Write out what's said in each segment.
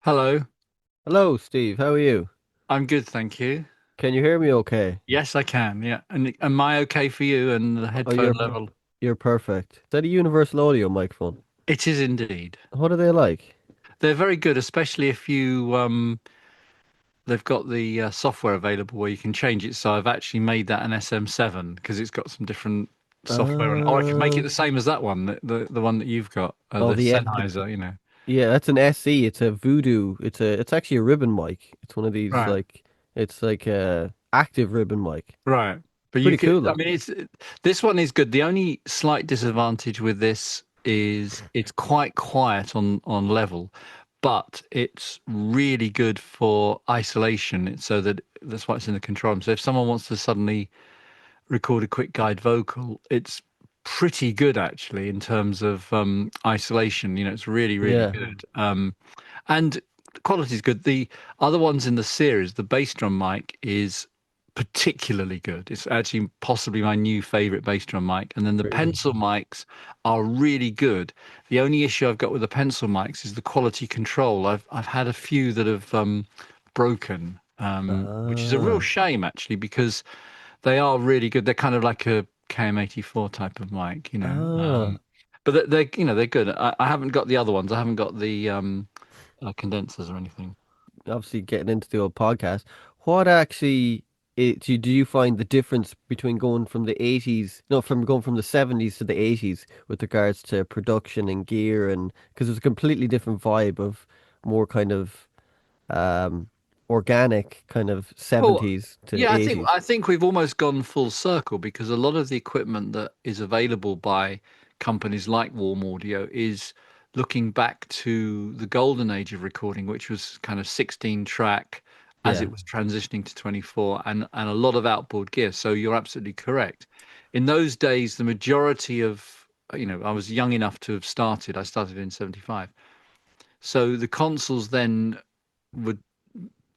Hello, Hello, Steve. How are you? I'm good, thank you. Can you hear me okay? Yes, I can. Yeah. And am I okay for you and the Oh, headphone level? you're perfect. Is that a universal audio microphone? It is indeed. What are they like? They're very good, especially if they've got the software available where you can change it. So I've actually made that an SM7 because it's got some different software on it. Or I could make it Uh, the same as that one, the one that you've got, oh, the Sennheiser. yeah, that's an SE. It's a Voodoo. It's actually a ribbon mic. It's one of these Right. it's like a active ribbon mic. Right. But you Pretty could, cool I though. mean, this one is good. The only slight disadvantage with this is it's quite quiet on level, but it's really good for isolation. So that's why it's in the control room. So if someone wants to suddenly record a quick guide vocal, it's pretty good actually in terms of isolation. It's really, really Yeah. good. And the quality is good. The other ones in the series, the bass drum mic is particularly good. It's actually possibly my new favorite bass drum mic. And then the Really? pencil mics are really good. The only issue I've got with the pencil mics is the quality control. I've had a few that have broken, which is a real Ah. shame actually because they are really good. They're kind of like a KM84 type of mic, Ah. but they're good. I haven't got the other ones. I haven't got the condensers or anything. Obviously getting into the old podcast, what actually do you find the difference between going from the 80s, no, from going from the 70s to the 80s with regards to production and gear and because it's a completely different vibe of more kind of um organic kind of Well, 70s to yeah, I think 80s. I think we've almost gone full circle because a lot of the equipment that is available by companies like Warm Audio is looking back to the golden age of recording, which was kind of 16 track as Yeah. it was transitioning to 24 and a lot of outboard gear. So you're absolutely correct. In those days, the majority of, I was young enough to have started. I started in 75. So the consoles then would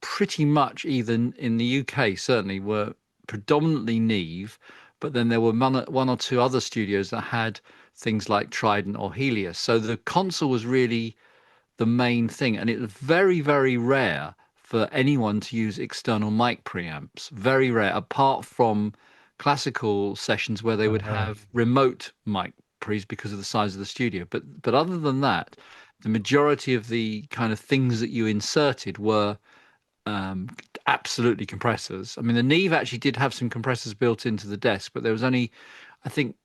pretty much either in the UK certainly were predominantly Neve, but then there were one or two other studios that had things like Trident or Helios. So the console was really the main thing, and it was very, very rare for anyone to use external mic preamps. Very rare, apart from classical sessions where they would Uh-huh. have remote mic pre's because of the size of the studio. But other than that, the majority of the kind of things that you inserted were um, absolutely compressors. I mean, the Neve actually did have some compressors built into the desk, but there was only, I think,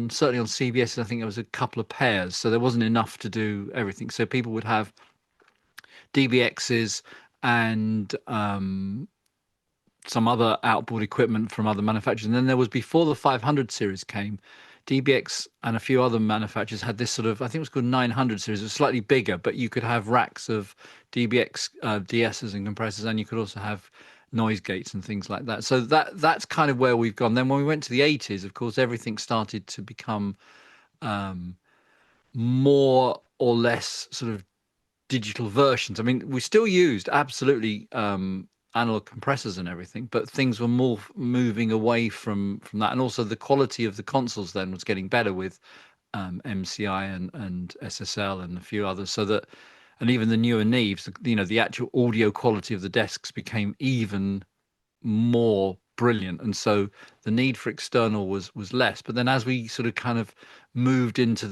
certainly on CBS, I think there was a couple of pairs, so there wasn't enough to do everything. So people would have DBXs and some other outboard equipment from other manufacturers. And then there was before the 500 series came, DBX and a few other manufacturers had this sort of, I think it was called 900 series. It was slightly bigger, but you could have racks of DBX DSs and compressors, and you could also have noise gates and things like that. So that's kind of where we've gone. Then when we went to the 80s, of course, everything started to become um, more or less sort of digital versions. I mean, we still used absolutely analog compressors and everything, but things were more moving away from that, and also the quality of the consoles then was getting better with MCI and SSL and a few others, so that and even the newer Neves, the actual audio quality of the desks became even more brilliant, and so the need for external was less. But then as we sort of kind of moved into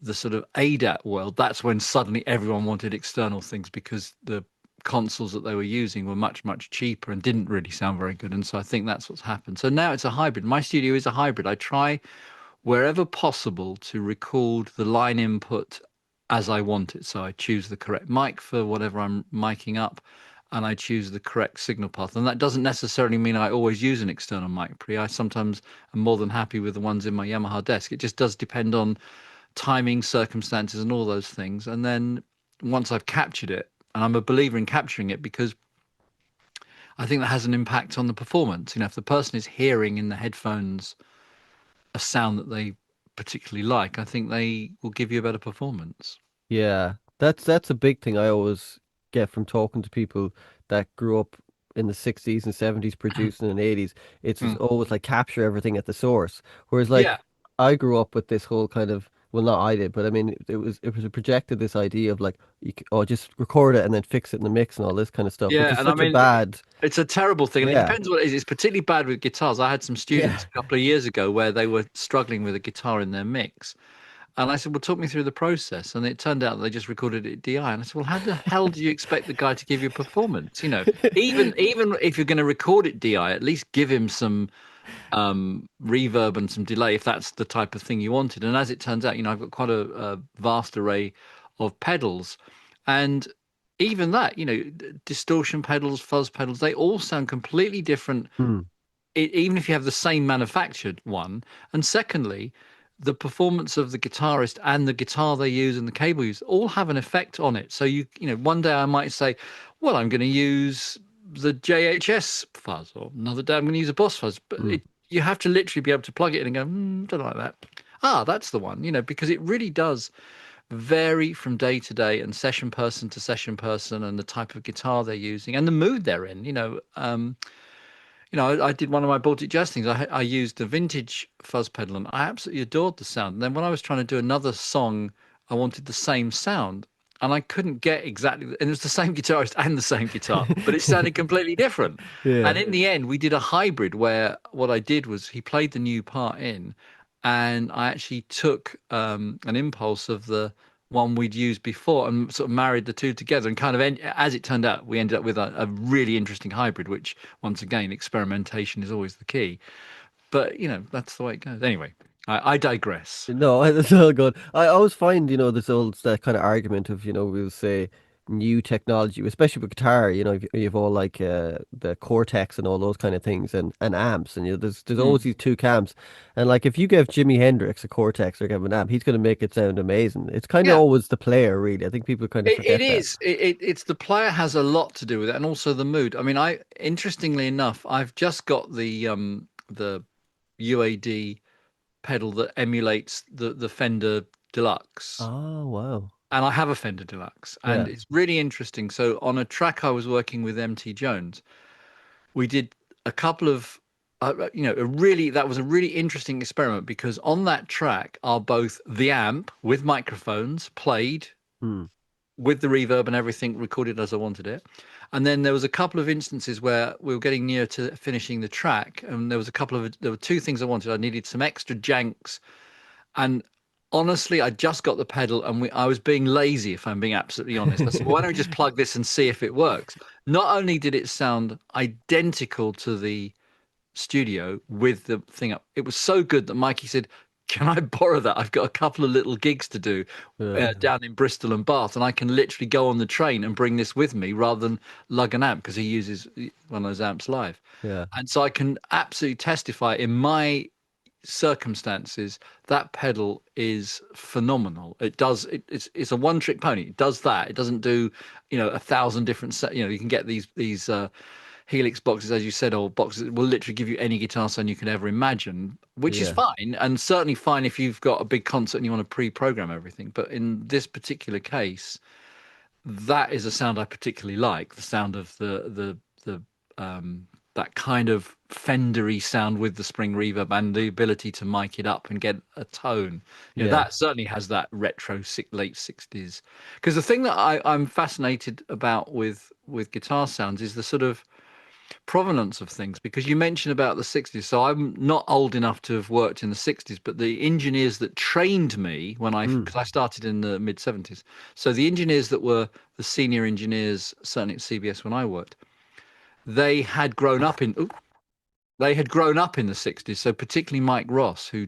the sort of ADAT world, that's when suddenly everyone wanted external things because the consoles that they were using were much, much cheaper and didn't really sound very good. And so I think that's what's happened. So now it's a hybrid. My studio is a hybrid. I try wherever possible to record the line input as I want it. So I choose the correct mic for whatever I'm miking up and I choose the correct signal path. And that doesn't necessarily mean I always use an external mic pre. I sometimes am more than happy with the ones in my Yamaha desk. It just does depend on timing, circumstances, and all those things. And then once I've captured it, and I'm a believer in capturing it because I think that has an impact on the performance. If the person is hearing in the headphones a sound that they particularly like, I think they will give you a better performance. Yeah. That's a big thing I always get from talking to people that grew up in the 60s and 70s producing in the 80s. It's just Mm. always like capture everything at the source. Whereas Yeah. like I grew up with this whole kind of well, not I did, but I mean, it was projected this idea of like, oh, just record it and then fix it in the mix and all this kind of stuff, which Yeah, is and I such a mean, bad, it's a terrible thing, and it yeah, depends what it is. It's particularly bad with guitars. I had some yeah. students a couple of years ago where they were struggling with a guitar in their mix, and I said, "Well, talk me through the process." And it turned out that they just recorded it DI. And I said, "Well, how the hell do you expect the guy to give you a performance? Even if you're going to record it DI, at least give him some reverb and some delay if that's the type of thing you wanted." And as it turns out, I've got quite a vast array of pedals, and even that, distortion pedals, fuzz pedals, they all sound completely different, Hmm. even if you have the same manufactured one. And secondly, the performance of the guitarist and the guitar they use and the cable use all have an effect on it. So one day I might say, well, I'm going to use the JHS fuzz, or another day I'm going to use a Boss fuzz. But Hmm. you have to literally be able to plug it in and go, don't like that. Ah, that's the one, because it really does vary from day to day and session person to session person, and the type of guitar they're using and the mood they're in. I did one of my Baltic Jazz things. I used a vintage fuzz pedal, and I absolutely adored the sound. And then when I was trying to do another song, I wanted the same sound, and I couldn't get exactly. And it was the same guitarist and the same guitar, but it sounded completely different. And Yeah. in the end, we did a hybrid where what I did was he played the new part in, and I actually took an impulse of the one we'd used before and sort of married the two together, and kind of as it turned out, we ended up with a really interesting hybrid, which once again, experimentation is always the key. But that's the way it goes. Anyway, I digress. No, it's all good. I always find, this old that kind of argument of, we'll say new technology, especially with guitar, you've all like the Cortex and all those kind of things and amps, and there's always Mm. these two camps. And like if you give Jimi Hendrix a Cortex or give him an amp, he's going to make it sound amazing. It's kind of Yeah, always the player, really. I think people kind of it forget that. is. It's the player has a lot to do with it, and also the mood. I mean, interestingly enough, I've just got the UAD pedal that emulates the Fender Deluxe. Oh, wow. And I have a Fender Deluxe, and Yeah. it's really interesting. So on a track I was working with MT Jones, we did a couple of, a really that was a really interesting experiment, because on that track are both the amp with microphones played Hmm. with the reverb and everything recorded as I wanted it. And then there was a couple of instances where we were getting near to finishing the track, and there were two things I wanted. I needed some extra janks, and honestly, I just got the pedal, and I was being lazy, if I'm being absolutely honest. I said, well, why don't we just plug this and see if it works? Not only did it sound identical to the studio with the thing up, it was so good that Mikey said, can I borrow that? I've got a couple of little gigs to do Yeah. down in Bristol and Bath, and I can literally go on the train and bring this with me rather than lug an amp, because he uses one of those amps live. Yeah. And so I can absolutely testify in my circumstances that pedal is phenomenal. It's a one trick pony. It does that. It doesn't do a thousand different you can get these Helix boxes, as you said, or boxes that will literally give you any guitar sound you can ever imagine, which is Yeah. fine, and certainly fine if you've got a big concert and you want to pre-program everything. But in this particular case, that is a sound I particularly like. The sound of the that kind of Fendery sound with the spring reverb and the ability to mic it up and get a tone. Yeah. That certainly has that retro late 60s. Because the thing that I'm fascinated about with guitar sounds is the sort of provenance of things, because you mentioned about the 60s. So I'm not old enough to have worked in the 60s, but the engineers that trained me Hmm. because I started in the mid 70s. So the engineers that were the senior engineers, certainly at CBS when I worked, they had grown up in they had grown up in the 60s. So particularly Mike Ross, who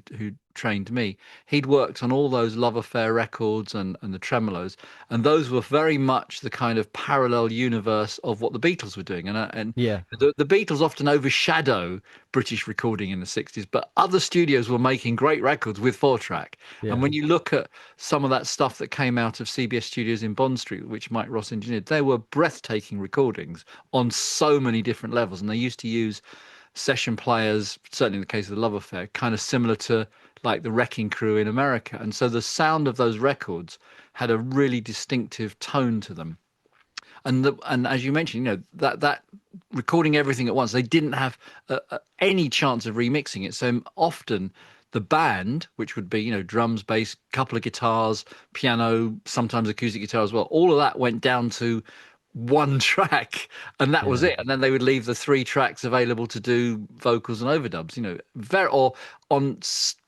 trained me, he'd worked on all those Love Affair records and the tremolos, and those were very much the kind of parallel universe of what the Beatles were doing. And Yeah. the Beatles often overshadow British recording in the 60s, but other studios were making great records with four track. And Yeah. when you look at some of that stuff that came out of CBS studios in Bond Street, which Mike Ross engineered, they were breathtaking recordings on so many different levels. And they used to use session players, certainly in the case of the Love Affair, kind of similar to like the Wrecking Crew in America. And so the sound of those records had a really distinctive tone to them. And as you mentioned, that recording everything at once, they didn't have any chance of remixing it. So often The band, which would be, drums, bass, couple of guitars, piano, sometimes acoustic guitar as well, all of that went down to one track, and that was Yeah. it. And then they would leave the three tracks available to do vocals and overdubs, very, or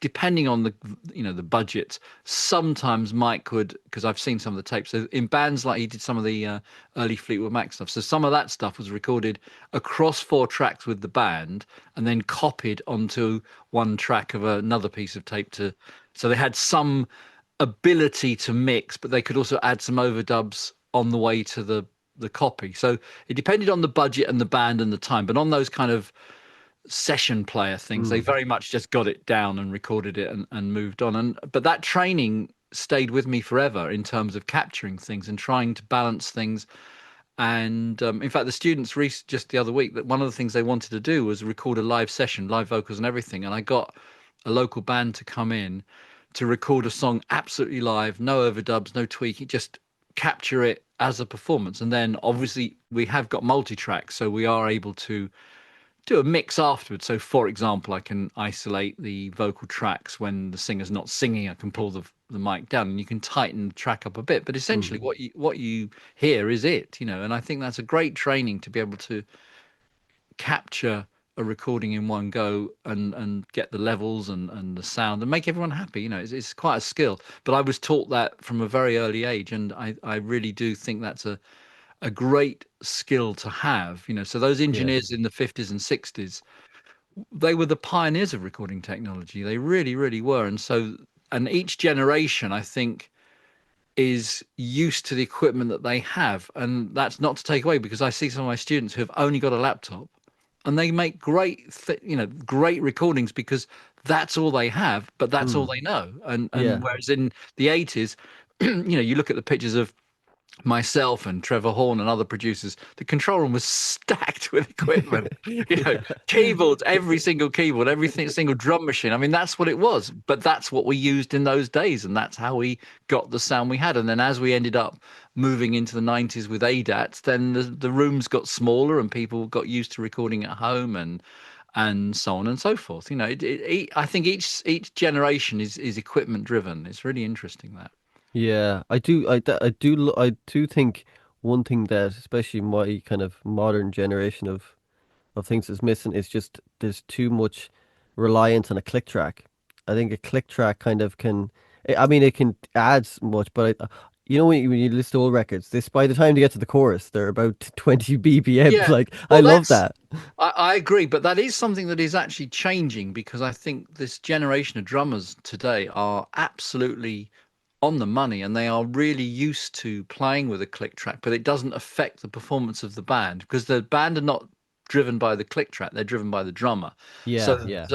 depending on the budget. Sometimes Mike would, because I've seen some of the tapes, so in bands like he did some of the early Fleetwood Mac stuff, so some of that stuff was recorded across four tracks with the band and then copied onto one track of another piece of tape, so they had some ability to mix, but they could also add some overdubs on the way to the copy. So it depended on the budget and the band and the time. But on those kind of session player things, they Mm. very much just got it down and recorded it and moved on. But that training stayed with me forever in terms of capturing things and trying to balance things. And in fact, the students just the other week, that one of the things they wanted to do was record a live session, live vocals and everything. And I got a local band to come in to record a song absolutely live, no overdubs, no tweaking, just capture it as a performance. And then obviously we have got multi-tracks, so we are able to do a mix afterwards. So, for example, I can isolate the vocal tracks when the singer's not singing. I can pull the mic down, and you can tighten the track up a bit. But essentially, Mm. what you hear is it, And I think that's a great training to be able to capture a recording in one go and get the levels and the sound and make everyone happy. It's quite a skill. But I was taught that from a very early age, and I really do think that's a great skill to have. So those Yeah. engineers in the 50s and 60s, they were the pioneers of recording technology. They really, really were. And each generation, I think, is used to the equipment that they have. And that's not to take away, because I see some of my students who have only got a laptop and they make great recordings because that's all they have, but that's all Mm. they know. And Yeah. whereas in the 80s, you look at the pictures of myself and Trevor Horn and other producers, the control room was stacked with equipment. Yeah. Keyboards, every single keyboard, single drum machine. I mean, that's what it was. But that's what we used in those days, and that's how we got the sound we had. And then as we ended up moving into the 90s with ADATs, then the rooms got smaller and people got used to recording at home and so on and so forth. I think each generation is equipment driven. It's really interesting that. Yeah, I do think one thing that especially my kind of modern generation of things is missing is just there's too much reliance on a click track. I think a click track kind of I mean, it can add much, but when you list all records, this by the time they get to the chorus, they're about 20 BPMs. Yeah. Like, I Well, love that. I agree, but that is something that is actually changing, because I think this generation of drummers today are absolutely on the money, and they are really used to playing with a click track, but it doesn't affect the performance of the band, because the band are not driven by the click track, they're driven by the drummer. Yeah, So yeah.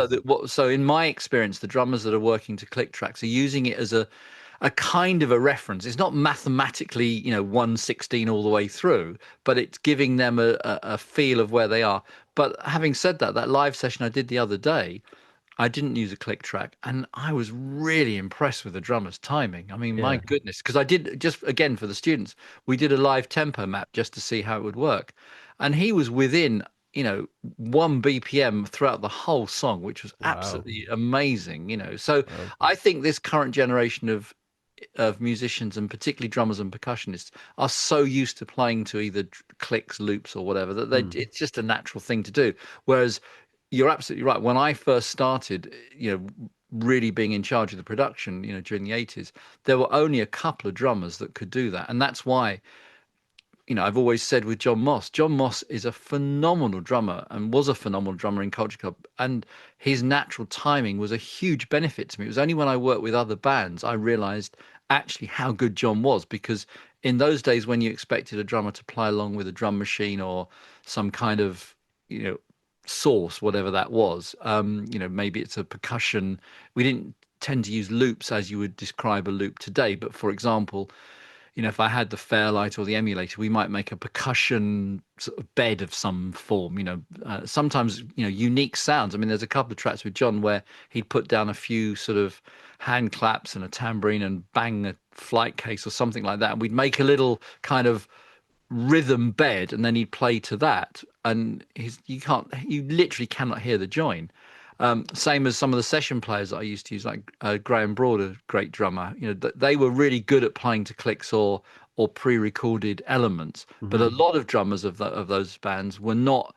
so in my experience, the drummers that are working to click tracks are using it as a kind of a reference. It's not mathematically, 116 all the way through, but it's giving them a feel of where they are. But having said that, that live session I did the other day, I didn't use a click track, and I was really impressed with the drummer's timing. I mean, my Yeah. goodness, because I did, just again for the students, we did a live tempo map just to see how it would work, and he was within, 1 BPM throughout the whole song, which was Wow. absolutely amazing. So Wow. I think this current generation of musicians, and particularly drummers and percussionists, are so used to playing to either clicks, loops, or whatever, that Mm. it's just a natural thing to do. Whereas you're absolutely right. When I first started, really being in charge of the production, during the 80s, there were only a couple of drummers that could do that. And that's why, I've always said with John Moss is a phenomenal drummer and was a phenomenal drummer in Culture Club. And his natural timing was a huge benefit to me. It was only when I worked with other bands I realized actually how good John was, because in those days when you expected a drummer to play along with a drum machine or some kind of, you know, source, whatever that was, maybe it's a percussion. We didn't tend to use loops as you would describe a loop today. But for example, if I had the Fairlight or the emulator, we might make a percussion sort of bed of some form, sometimes, unique sounds. I mean, there's a couple of tracks with John where he'd put down a few sort of hand claps and a tambourine and bang a flight case or something like that. And we'd make a little kind of rhythm bed, and then he'd play to that. And you literally cannot hear the join. Same as some of the session players that I used to use, like Graham Broad, a great drummer. They were really good at playing to clicks or pre-recorded elements. But a Hmm. lot of drummers of those bands were not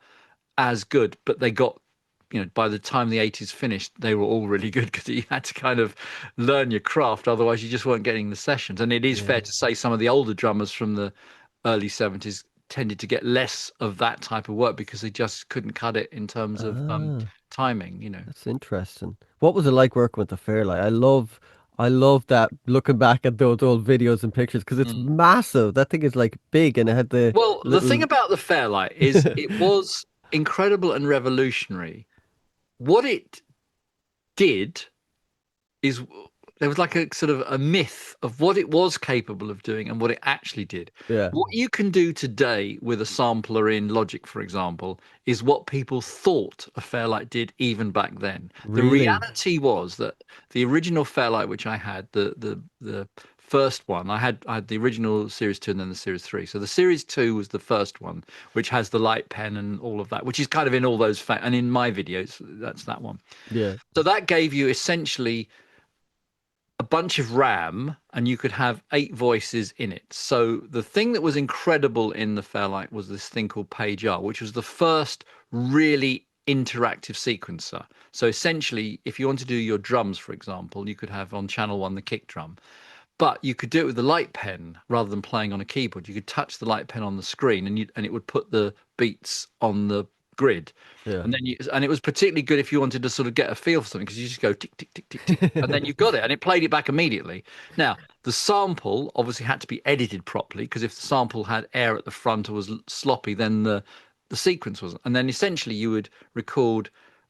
as good, but they got, by the time the 80s finished, they were all really good because you had to kind of learn your craft. Otherwise, you just weren't getting the sessions. And it is Yeah. fair to say some of the older drummers from the early 70s tended to get less of that type of work because they just couldn't cut it in terms of Ah, timing. that's interesting. What was it like working with the Fairlight? I love that looking back at those old videos and pictures because it's Mm. massive. That thing is like big and it had the Well, the thing little. about the Fairlight is it was incredible and revolutionary. What it did is there was like a sort of a myth of what it was capable of doing and what it actually did. Yeah, What you can do today with a sampler in Logic, for example, is what people thought a Fairlight did even back then. The really. reality was that the original Fairlight, which I had, the first one, I had the original Series 2 and then the Series 3. So the Series 2 was the first one, which has the light pen and all of that, which is kind of in all those and in my videos, that's that one. Yeah. So that gave you essentially a bunch of RAM and you could have 8 voices in it. So the thing that was incredible in the Fairlight was this thing called Page R, which was the first really interactive sequencer. So essentially, if you want to do your drums, for example, you could have on channel 1 the kick drum. But you could do it with the light pen rather than playing on a keyboard. You could touch the light pen on the screen and it would put the beats on the grid. Yeah. And it was particularly good if you wanted to sort of get a feel for something because you just go tick tick tick tick tick and then you got it and it played it back immediately. Now, the sample obviously had to be edited properly because if the sample had air at the front or was sloppy, then the sequence wasn't. And then essentially you would record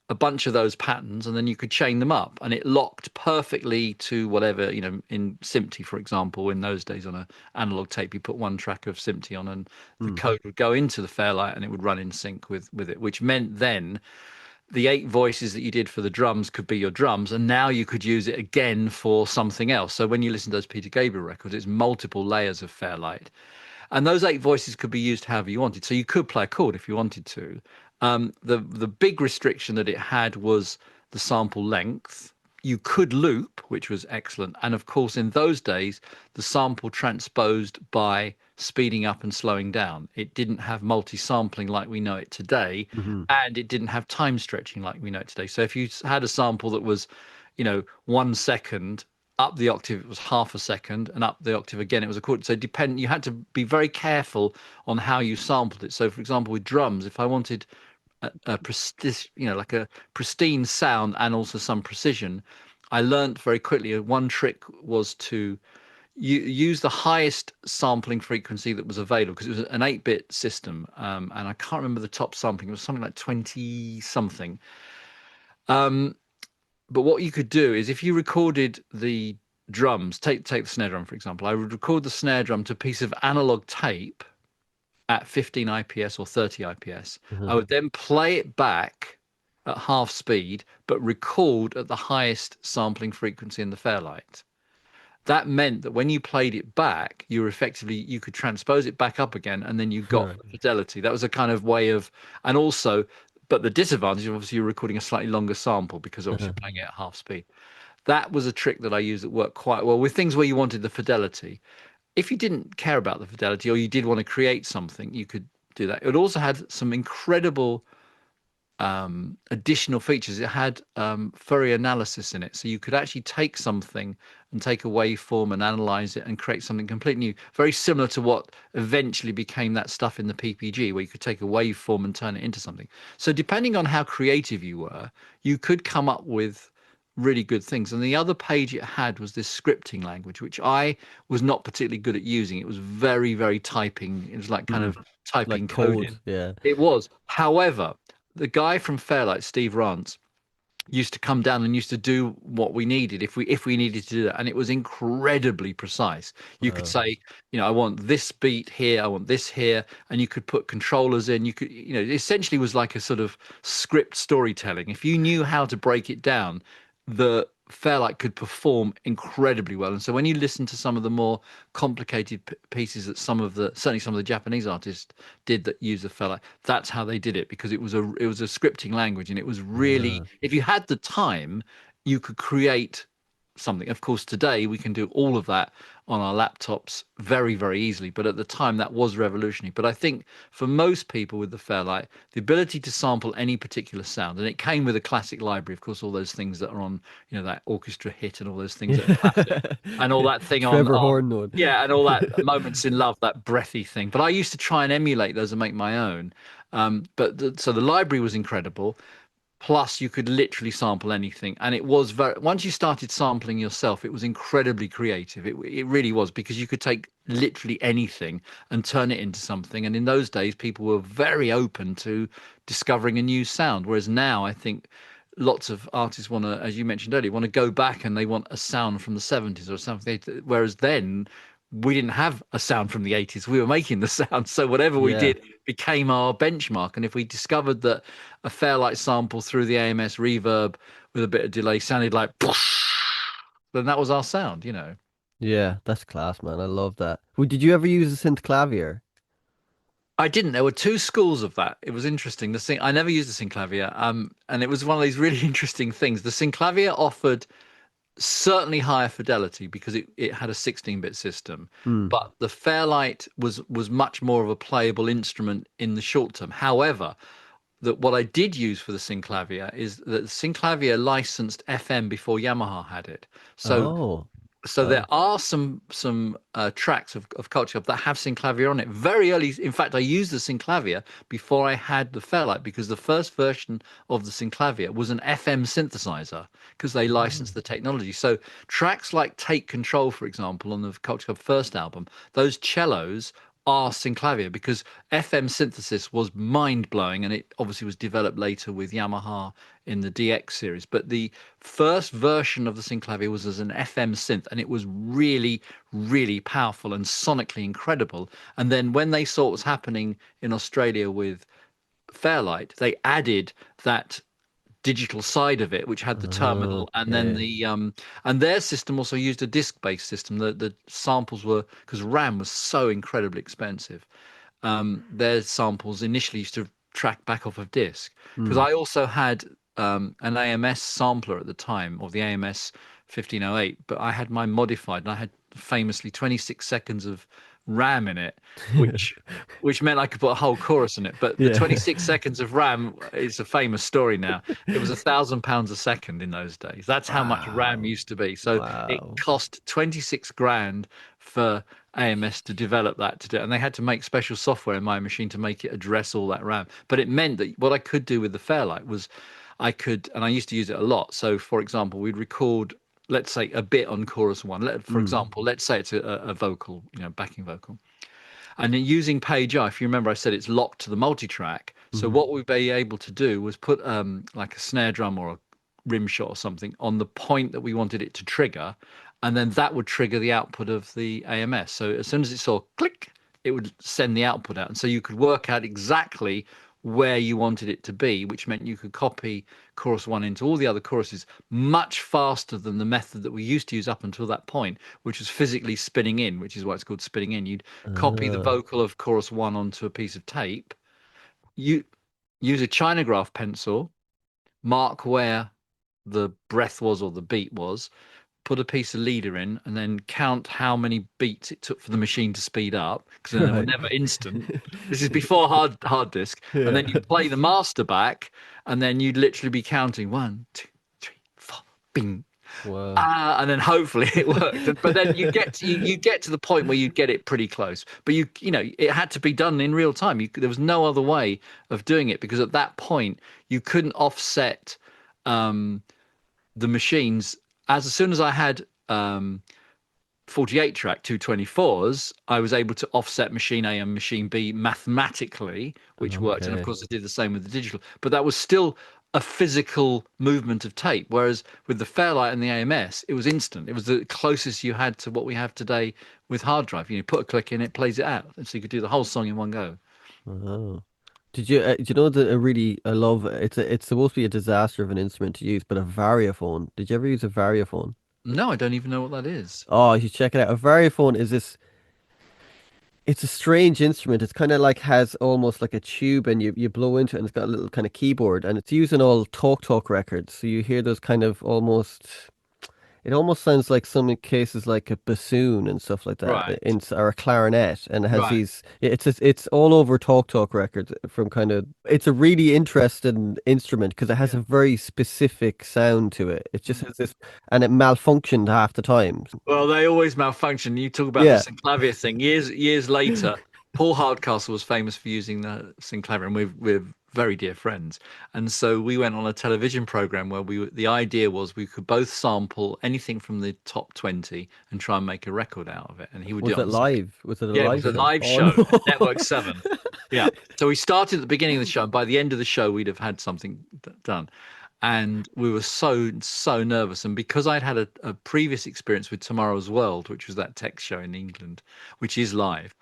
a bunch of those patterns and then you could chain them up and it locked perfectly to whatever, in SMPTE, for example. In those days on a analog tape, you put one track of SMPTE on and the Mm. code would go into the Fairlight and it would run in sync with it, which meant then the 8 voices that you did for the drums could be your drums, and now you could use it again for something else. So when you listen to those Peter Gabriel records, it's multiple layers of Fairlight. And those 8 voices could be used however you wanted. So you could play a chord if you wanted to. The big restriction that it had was the sample length. You could loop, which was excellent. And of course, in those days, the sample transposed by speeding up and slowing down. It didn't have multi-sampling like we know it today, Hmm. and it didn't have time stretching like we know it today. So if you had a sample that was, 1 second, up the octave it was half a second, and up the octave again it was a quarter. So you had to be very careful on how you sampled it. So for example, with drums, if I wanted a prestige, like a pristine sound and also some precision, I learned very quickly one trick was to use the highest sampling frequency that was available because it was an 8-bit system, and I can't remember the top sampling. It was something like 20 something. Um, but what you could do is if you recorded the drums, take the snare drum for example, I would record the snare drum to a piece of analog tape at 15 IPS or 30 IPS. Hmm. I would then play it back at half speed, but record at the highest sampling frequency in the Fairlight. That meant that when you played it back, you could transpose it back up again, and then you got the fidelity. That was a kind of way of, and also, but the disadvantage, obviously, you're recording a slightly longer sample because obviously you're playing it at half speed. That was a trick that I used that worked quite well with things where you wanted the fidelity. If you didn't care about the fidelity or you did want to create something, you could do that. It also had some incredible additional features. It had Fourier analysis in it, so you could actually take something and take a waveform and analyze it and create something completely new. Very similar to what eventually became that stuff in the PPG, where you could take a waveform and turn it into something. So depending on how creative you were, you could come up with really good things. And the other page it had was this scripting language, which I was not particularly good at using. It was very, very typing. It was like kind Mm. of typing Like code code, in. yeah. It was. However, the guy from Fairlight, Steve Rance, used to come down and used to do what we needed if we needed to do that, and it was incredibly precise. You could Wow. say, I want this beat here, I want this here, and you could put controllers in. You could, it essentially was like a sort of script storytelling. If you knew how to break it down, the Fairlight could perform incredibly well. And so when you listen to some of the more complicated pieces that certainly some of the Japanese artists did that use the Fairlight, that's how they did it, because it was a scripting language, and it was really, Uh, if you had the time, you could create something. Of course, today we can do all of that on our laptops very, very easily. But at the time, that was revolutionary. But I think for most people with the Fairlight, the ability to sample any particular sound, and it came with a classic library, of course, all those things that are on, that orchestra hit and all those things that are classic, and all that thing on, Trevor Horn. yeah, and all that Moments in Love, that breathy thing. But I used to try and emulate those and make my own. So the library was incredible. Plus, you could literally sample anything, and it was very. Once you started sampling yourself, it was incredibly creative. It really was, because you could take literally anything and turn it into something. And in those days, people were very open to discovering a new sound. Whereas now, I think lots of artists want to, as you mentioned earlier, want to go back and they want a sound from the 70s or something. Whereas then, we didn't have a sound from the 80s. We were making the sound. So whatever we Yeah. did became our benchmark. And if we discovered that a Fairlight sample through the AMS reverb with a bit of delay sounded like, then that was our sound. Yeah, that's class, man. I love that. Did you ever use a synth clavier? I didn't. There were two schools of that. It was interesting. I never used the synclavier, and it was one of these really interesting things. The synclavier offered certainly higher fidelity because it had a 16-bit system, Mm. but the Fairlight was much more of a playable instrument in the short term. However, that what I did use for the synclavier is that the synclavier licensed FM before Yamaha had it. So Oh. so there Oh. are some tracks of Culture Club that have synclavier on it. Very early, in fact, I used the synclavier before I had the Fairlight, because the first version of the synclavier was an FM synthesizer, because they licensed the technology. So tracks like Take Control, for example, on the Culture Club first album, those cellos are synclavier, because FM synthesis was mind blowing, and it obviously was developed later with Yamaha in the DX series. But the first version of the synclavier was as an FM synth, and it was really, really powerful and sonically incredible. And then when they saw what was happening in Australia with Fairlight, they added that digital side of it, which had the terminal, and then Okay. and their system also used a disk-based system. The samples were, because RAM was so incredibly expensive. Their samples initially used to track back off of disk, because Mm. I also had an AMS sampler at the time, of the AMS 1508, but I had mine modified, and I had famously 26 seconds of RAM in it, which which meant I could put a whole chorus in it. But the Yeah. 26 seconds of RAM is a famous story now. It was £1,000 a second in those days. That's how much RAM Wow. used to be. So it Wow. cost 26 grand for AMS to develop that to do, and they had to make special software in my machine to make it address all that RAM. But it meant that what I could do with the Fairlight was I could, and I used to use it a lot. So, for example, we'd record, let's say, a bit on chorus one. For Mm. example, let's say it's a vocal, backing vocal. And then using Page I, if you remember, I said it's locked to the multi-track. So Mhm. what we'd be able to do was put like a snare drum or a rim shot or something on the point that we wanted it to trigger, and then that would trigger the output of the AMS. So as soon as it saw click, it would send the output out, and so you could work out exactly where you wanted it to be, which meant you could copy chorus one into all the other choruses much faster than the method that we used to use up until that point, which was physically spinning in, which is why it's called spinning in. You'd copy the Ah. vocal of chorus one onto a piece of tape. You use a Chinograph pencil, mark where the breath was or the beat was, put a piece of leader in, and then count how many beats it took for the machine to speed up, because then they were Right. never instant. This is before hard disk. And then you Yeah. play the master back, and then you'd literally be counting one, two, three, four, bing. Wow. And then hopefully it worked. But then you get to the point where you get it pretty close. But it had to be done in real time. There was no other way of doing it, because at that point you couldn't offset um, the machines. As soon as I had 48 track 224s, I was able to offset machine A and machine B mathematically, which worked. And of Okay. course, I did the same with the digital, but that was still a physical movement of tape. Whereas with the Fairlight and the AMS, it was instant. It was the closest you had to what we have today with hard drive. You put a click in, it plays it out. And so you could do the whole song in one go. Oh. Do you know that a really I love it's supposed to be a disaster of an instrument to use, but a variophone. Did you ever use a variophone? No, I don't even know what that is. Oh, you should check it out. A variophone is this. It's a strange instrument. It's kind of like has almost like a tube, and you blow into it, and it's got a little kind of keyboard, and it's using all talk records. So you hear those kind of almost. It almost sounds like some cases like a bassoon and stuff like that, Right, or a clarinet, and it has right. these. It's all over talk records from kind of. It's a really interesting instrument because it has Yeah. a very specific sound to it. It just has this, and it malfunctioned half the time. Well, they always malfunction. You talk about the Yeah. synclavier thing. Years later, Paul Hardcastle was famous for using the synclavier, and we're very dear friends. And so we went on a television program where the idea was we could both sample anything from the top 20 and try and make a record out of it. And he would do Was it it on the sync. live? Was it a Yeah, it live was a show? live Oh show at Network no. 7. Yeah. So we started at the beginning of the show, and by the end of the show, we'd have had something done. And we were so nervous. And because I'd had a previous experience with Tomorrow's World, which was that tech show in England, which is live,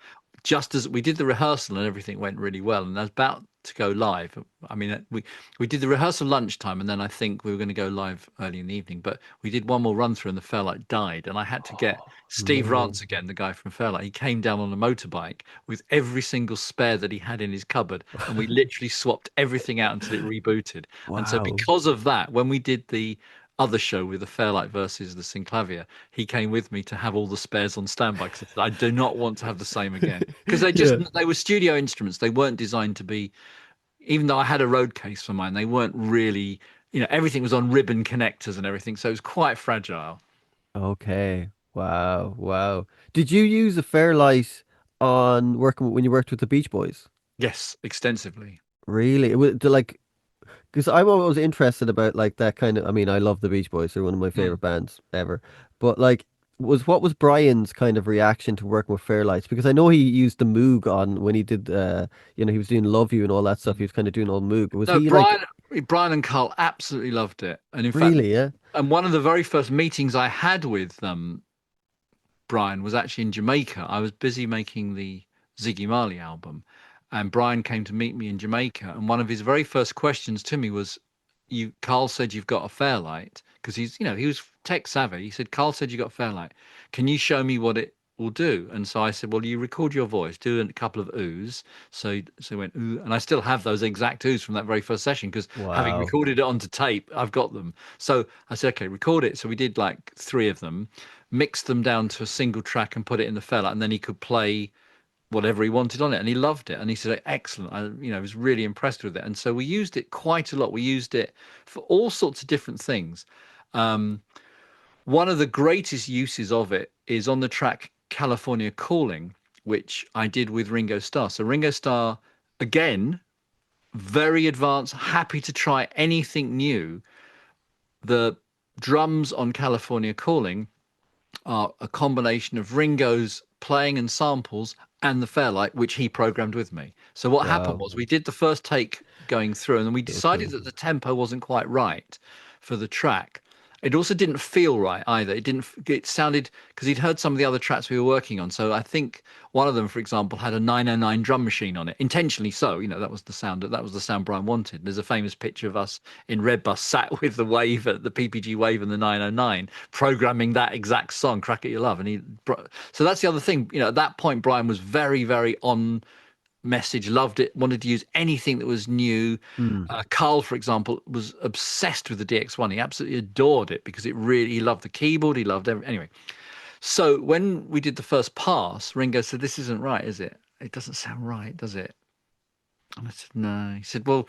just as we did the rehearsal and everything went really well, and I was about to go live. I mean, we did the rehearsal lunchtime, and then I think we were going to go live early in the evening. But we did one more run through, and the Fairlight died, and I had to get Steve No. Rance again, the guy from Fairlight. He came down on a motorbike with every single spare that he had in his cupboard, and we literally swapped everything out until it rebooted. And so, Wow. because of that, when we did the other show with the Fairlight versus the Synclavier, he came with me to have all the spares on standby because I said, I do not want to have the same again. Because Yeah. they were studio instruments. They weren't designed to be, even though I had a road case for mine, they weren't really, everything was on ribbon connectors and everything. So it was quite fragile. Okay. Wow. Wow. Did you use a Fairlight on working when you worked with the Beach Boys? Yes, extensively. Really? It was like because I'm always interested about like that kind of. I mean, I love the Beach Boys. They're one of my Mm. favorite bands ever. But like, what was Brian's kind of reaction to working with Fairlights? Because I know he used the Moog on when he did. He was doing Love You and all that stuff. He was kind of doing all Moog. Was No, he like Brian and Carl absolutely loved it. And in fact, really? Yeah. and one of the very first meetings I had with Brian was actually in Jamaica. I was busy making the Ziggy Marley album, and Brian came to meet me in Jamaica. And one of his very first questions to me was, "You, Carl said you've got a Fairlight because he was tech savvy. He said, Carl said you got a Fairlight. Can you show me what it will do?" And so I said, "Well, you record your voice, do a couple of oohs." So he went ooh, and I still have those exact oohs from that very first session because having Wow. recorded it onto tape, I've got them. So I said, "Okay, record it." So we did like three of them, mixed them down to a single track and put it in the fella, and then he could play whatever he wanted on it, and he loved it. And he said, "Excellent." Was really impressed with it, and so we used it quite a lot. We used it for all sorts of different things. Um, One of the greatest uses of it is on the track "California Calling," which I did with Ringo Starr. So Ringo Starr, again, very advanced, happy to try anything new. The drums on "California Calling" are a combination of Ringo's playing and samples and the Fairlight, which he programmed with me. So what happened Wow. was we did the first take going through, and then we So decided cool. that the tempo wasn't quite right for the track. It also didn't feel right either. It didn't. It sounded because he'd heard some of the other tracks we were working on. So I think one of them, for example, had a 909 drum machine on it, intentionally so. That was the sound. That was the sound Brian wanted. There's a famous picture of us in Redbus sat with the Wave at the PPG Wave and the 909, programming that exact song, "Crack at Your Love." So that's the other thing. At that point, Brian was very, very on message, loved it, wanted to use anything that was new. Hmm. Carl, for example, was obsessed with the DX1. He absolutely adored it because he loved the keyboard, he loved everything. Anyway, so when we did the first pass, Ringo said, "This isn't right, is it? It doesn't sound right, does it?" And I said, "No." He said, "Well,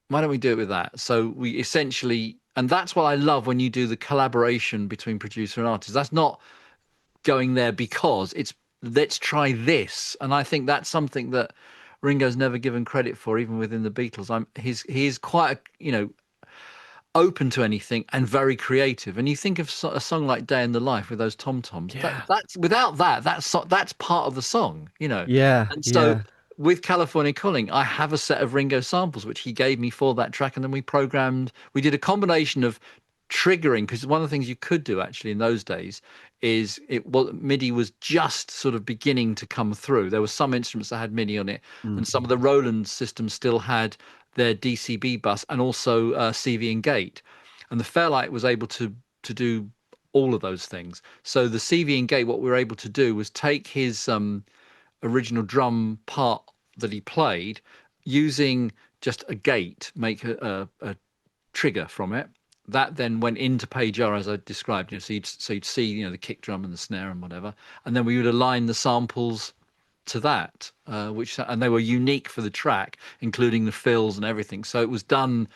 why don't we do it with that?" So we essentially, and that's what I love when you do the collaboration between producer and artist. That's not going there because it's let's try this. And I think that's something that Ringo's never given credit for, even within the Beatles. He's quite open to anything and very creative. And you think of a song like "Day in the Life" with those tom toms. Yeah. That's without that, that's part of the song. Yeah. And so Yeah. with "California Calling," I have a set of Ringo samples which he gave me for that track, and then we did a combination of triggering, because one of the things you could do actually in those days is MIDI was just sort of beginning to come through. There were some instruments that had MIDI on it, Mm. and some of the Roland systems still had their DCB bus and also CV and gate. And the Fairlight was able to do all of those things. So the CV and gate, what we were able to do was take his original drum part that he played using just a gate, make a trigger from it. That then went into page R as I described. So you'd see the kick drum and the snare and whatever, and then we would align the samples to that, and they were unique for the track, including the fills and everything. So it was done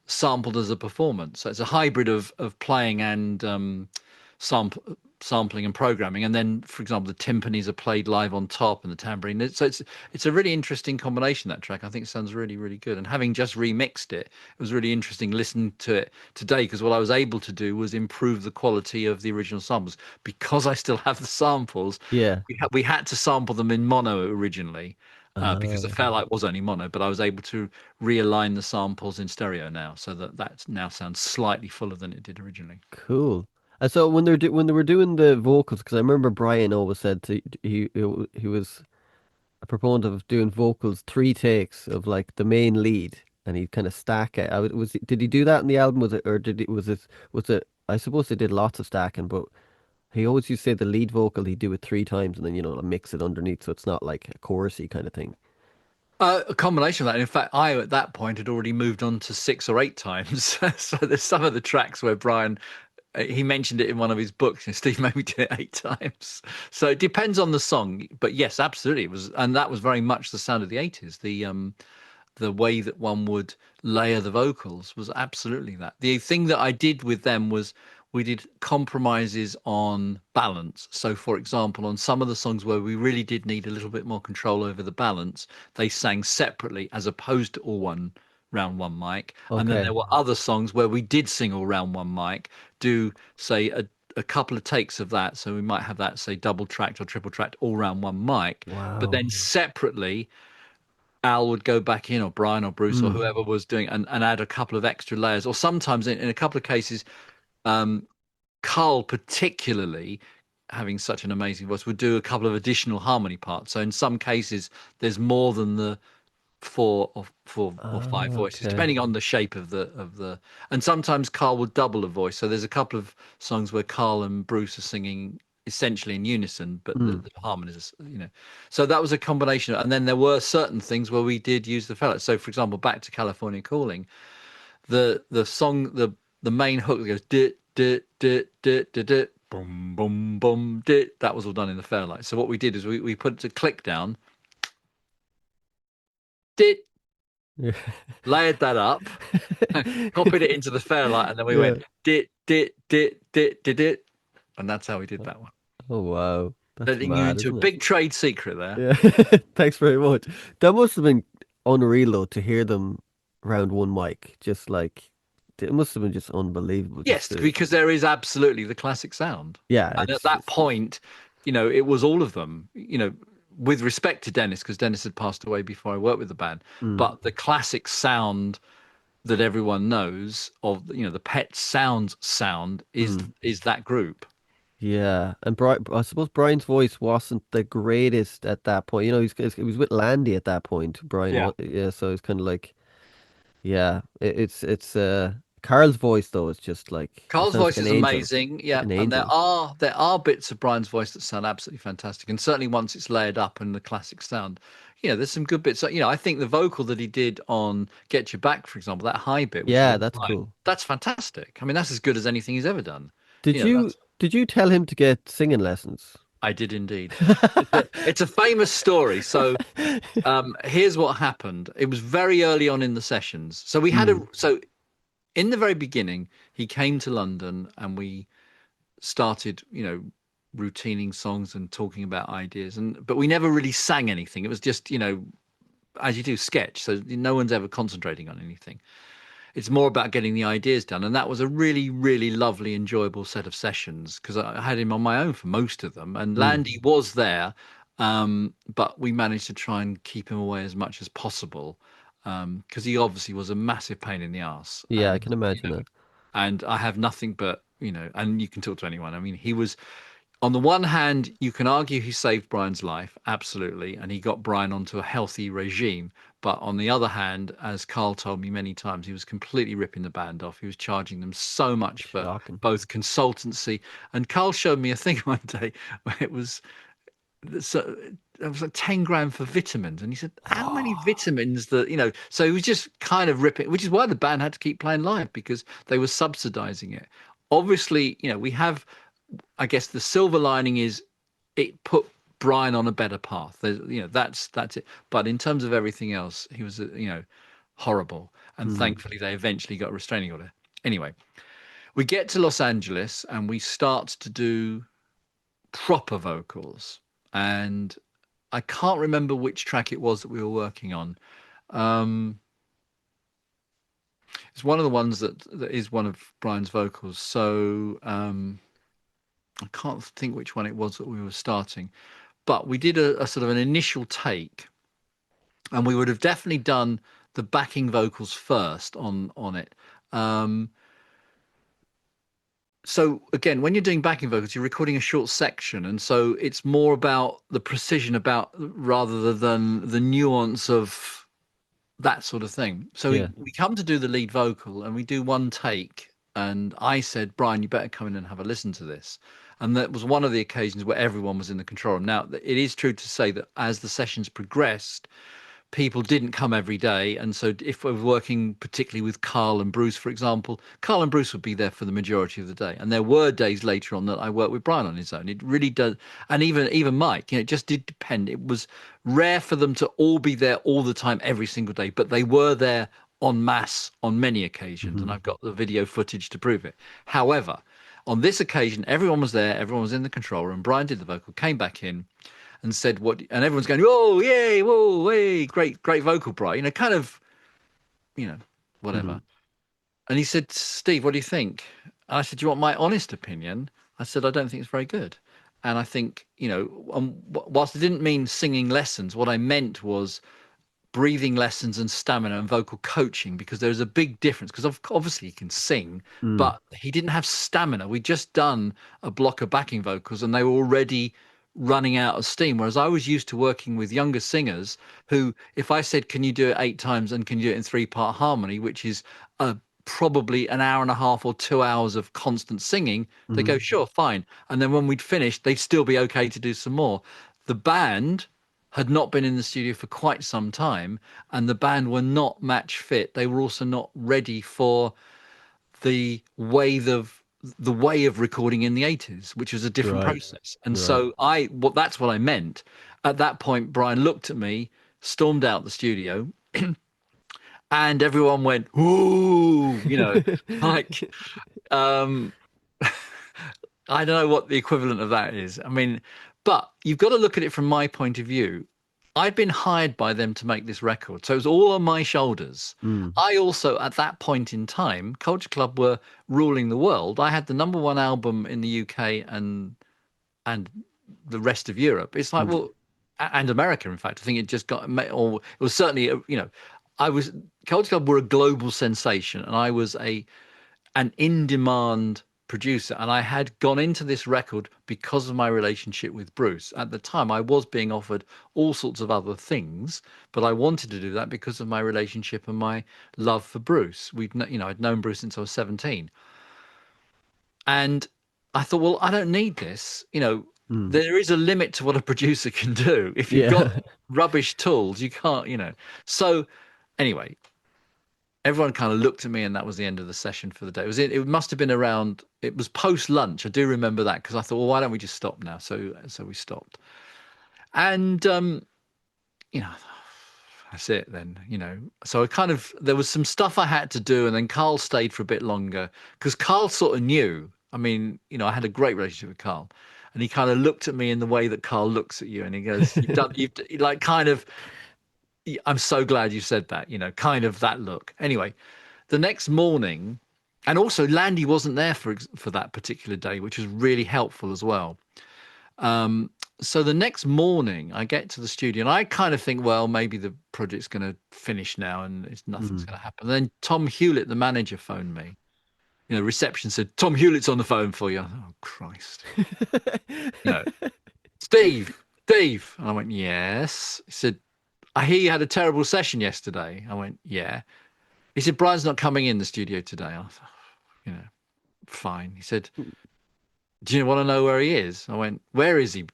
sampled as a performance. So it's a hybrid of playing and sampling and programming. And then, for example, the timpanis are played live on top and the tambourine. So it's a really interesting combination, that track. I think it sounds really, really good. And having just remixed it, it was really interesting listening to it today, because what I was able to do was improve the quality of the original samples. Because I still have the samples, Yeah. we had to sample them in mono originally. Because the Ah, Fairlight was only mono, but I was able to realign the samples in stereo now, so that now sounds slightly fuller than it did originally. cool. And so when they were doing the vocals, because I remember Brian always said he was a proponent of doing vocals 3 takes of like the main lead, and he'd kind of stack it. Did he do that in the album? Was it or did it was it? I suppose they did lots of stacking, but he always used to say the lead vocal he'd do it 3 times, and then mix it underneath, so it's not like a chorusy kind of thing. A combination of that. In fact, I at that point had already moved on to 6 or 8 times. So there's some of the tracks where Brian, he mentioned it in one of his books, and Steve made me do it 8 times. So it depends on the song, but yes, absolutely, it was, and that was very much the sound of the 80s. The way that one would layer the vocals was absolutely that. The thing that I did with them was we did compromises on balance. So, for example, on some of the songs where we really did need a little bit more control over the balance, they sang separately as opposed to all one round one mic. And then Okay. there were other songs where we did sing all round one mic, do say a couple of takes of that. So we might have that, say, double tracked or triple tracked all round one mic, but Wow. then separately Al would go back in, or Brian or Bruce or Mm. whoever was doing, and add a couple of extra layers. Or sometimes, in a couple of cases, um, Carl particularly, having such an amazing voice, would do a couple of additional harmony parts. So in some cases, there's more than the four or five voices, Okay. depending on the shape of the. And sometimes Carl would double a voice. So there's a couple of songs where Carl and Bruce are singing essentially in unison, but the, Mm. the harmonies. So that was a combination. And then there were certain things where we did use the fellow. So for example, back to California Calling, the song, the main hook that goes dit dit dit dit dit dit boom boom boom dit, that was all done in the Fairlight. So what we did is we put a click down, dit, Yeah. layered that up, copied it into the Fairlight, and then we Yeah. went dit dit dit dit dit dit, and that's how we did that one. Oh wow. That's Letting you mad, into a isn't it? big trade secret there. Yeah. Thanks very much. That must have been unreal though to hear them round one mic. Just like it must have been just unbelievable just Yes, to because there is absolutely the classic sound. yeah, And at that point, it was all of them, with respect to Dennis, because Dennis had passed away before I worked with the band. mm, But the classic sound that everyone knows of, the Pet Sounds sound is mm. is that group. Yeah. And I suppose Brian's voice wasn't the greatest at that point. He was with Landy at that point. Brian Yeah. was yeah, so it's kind of like yeah, it's Carl's voice though is just like it Carl's sounds like voice an is angel. amazing, yeah, An and there angel. are there are bits of Brian's voice that sound absolutely fantastic, and certainly once it's layered up in the classic sound, there's some good bits. I think the vocal that he did on "Get Your Back," for example, that high bit, which is Yeah, all that's Brian, cool. that's fantastic. I mean, that's as good as anything he's ever done. Did you That's did you tell him to get singing lessons? I did indeed. It's a famous story. So here's what happened. It was very early on in the sessions. So we had a Mm, so in the very beginning, he came to London and we started, routining songs and talking about ideas, but we never really sang anything. It was just, as you do, sketch. So no one's ever concentrating on anything. It's more about getting the ideas done. And that was a really, really lovely, enjoyable set of sessions because I had him on my own for most of them. And mm. Landy was there, but we managed to try and keep him away as much as possible because he obviously was a massive pain in the ass. Yeah, I And, can imagine that. And I have nothing but, and you can talk to anyone. I mean, he was, on the one hand, you can argue he saved Brian's life, absolutely, and he got Brian onto a healthy regime. But on the other hand, as Carl told me many times, he was completely ripping the band off. He was charging them so much for Shocking. both consultancy. And Carl showed me a thing one day where so it was like 10 grand for vitamins. And he said, how many vitamins so he was just kind of ripping, which is why the band had to keep playing live, because they were subsidizing it. Obviously, we have, I guess the silver lining is it put Brian on a better path. That's it. But in terms of everything else, he was, horrible. And Mm. thankfully, they eventually got a restraining order. Anyway, we get to Los Angeles and we start to do proper vocals. And I can't remember which track it was that we were working on. Um, it's one of the ones that is one of Brian's vocals. So I can't think which one it was that we were starting, but we did a sort of an initial take, and we would have definitely done the backing vocals first on it. Um, so again, when you're doing backing vocals, you're recording a short section, and so it's more about the precision about rather than the nuance of that sort of thing. So Yeah. we come to do the lead vocal and we do one take. And I said, Brian, you better come in and have a listen to this. And that was one of the occasions where everyone was in the control room. Now, it is true to say that as the sessions progressed, people didn't come every day. And so if we're working particularly with Carl and Bruce, for example, Carl and Bruce would be there for the majority of the day. And there were days later on that I worked with Brian on his own. It really does. And even Mike, it just did depend. It was rare for them to all be there all the time, every single day, but they were there en masse on many occasions. And Hmm. I've got the video footage to prove it. However, on this occasion, everyone was there, everyone was in the control room. Brian did the vocal, came back in, and said what, and everyone's going, "Oh, yay, whoa, hey, great vocal, Brian," kind of, you know, Hmm. whatever. And he said, "Steve, what do you think?" And I said, "Do you want my honest opinion?" I said, "I don't think it's very good." And I think, whilst I didn't mean singing lessons, what I meant was breathing lessons and stamina and vocal coaching, because there's a big difference, because obviously he can sing, Mm. but he didn't have stamina. We'd just done a block of backing vocals and they were already running out of steam, whereas I was used to working with younger singers who, if I said, can you do it 8 times and can you do it in 3-part harmony, which is probably an hour and a half or 2 hours of constant singing, they Hmm. go, sure, fine. And then when we'd finished, they'd still be okay to do some more. The band had not been in the studio for quite some time, and the band were not match fit. They were also not ready for the way of recording in the 80s, which was a different Right. process. And Right. so that's what I meant. At that point, Brian looked at me, stormed out the studio, and everyone went, "Ooh," like um I don't know what the equivalent of that is. I mean, but you've got to look at it from my point of view. I'd been hired by them to make this record, so it was all on my shoulders. Mm. I also, at that point in time, Culture Club were ruling the world. I had the number one album in the UK and the rest of Europe. It's like, Mm. well, and America, in fact. I think it just got, or it was certainly, I was Culture Club were a global sensation, and I was an in-demand producer, and I had gone into this record because of my relationship with Bruce. At the time, I was being offered all sorts of other things, but I wanted to do that because of my relationship and my love for Bruce. I'd known Bruce since I was 17, and I thought, well, I don't need this. Mm. There is a limit to what a producer can do. If you've got Yeah. rubbish tools, you can't. So anyway, everyone kind of looked at me, and that was the end of the session for the day. It must have been around. It was post lunch. I do remember that, because I thought, well, why don't we just stop now? So we stopped, and you know, that's it then. So I kind of there was some stuff I had to do, and then Carl stayed for a bit longer because Carl sort of knew. I mean, I had a great relationship with Carl, and he kind of looked at me in the way that Carl looks at you, and he goes, you've like kind of. I'm so glad you said that, kind of that look. Anyway, the next morning, and also Landy wasn't there for that particular day, which was really helpful as well. So the next morning, I get to the studio, and I kind of think, well, maybe the project's going to finish now, and nothing's Mm. going to happen. Then Tom Hewlett, the manager, phoned me, reception said, Tom Hewlett's on the phone for you. Oh, Christ. You know, Steve. And I went, yes. He said, I hear you had a terrible session yesterday. I went, yeah. He said, Brian's not coming in the studio today. I thought, fine. He said, do you want to know where he is? I went, where is he?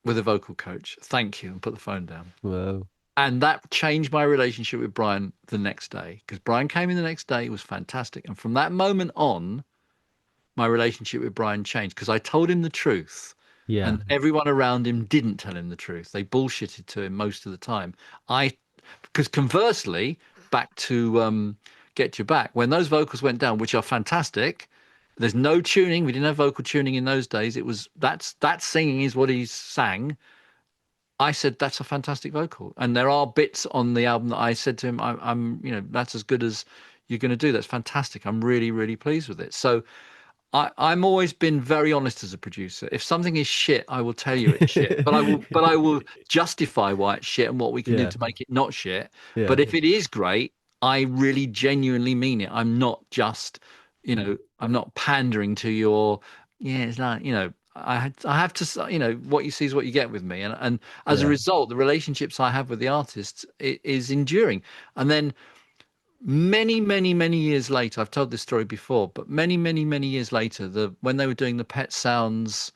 With a vocal coach. Thank you. And put the phone down. Wow. And that changed my relationship with Brian the next day, because Brian came in the next day. It was fantastic. And from that moment on, my relationship with Brian changed, because I told him the truth. Yeah. And everyone around him didn't tell him the truth. They bullshitted to him most of the time. Because conversely, back to Get Your Back, when those vocals went down, which are fantastic, there's no tuning. We didn't have vocal tuning in those days. It was that singing is what he sang. I said, that's a fantastic vocal. And there are bits on the album that I said to him, I'm that's as good as you're going to do. That's fantastic. I'm really, really pleased with it. So I'm always been very honest as a producer. If something is shit, I will tell you it's shit. But I will justify why it's shit and what we can do Yeah. to make it not shit. Yeah. But if it is great, I really genuinely mean it. I'm not just, I'm not pandering to your, yeah, it's like, I have to, what you see is what you get with me. And as a Yeah. result, the relationships I have with the artists is enduring. And then many, many, many years later, I've told this story before, but many, many, many years later, when they were doing the Pet Sounds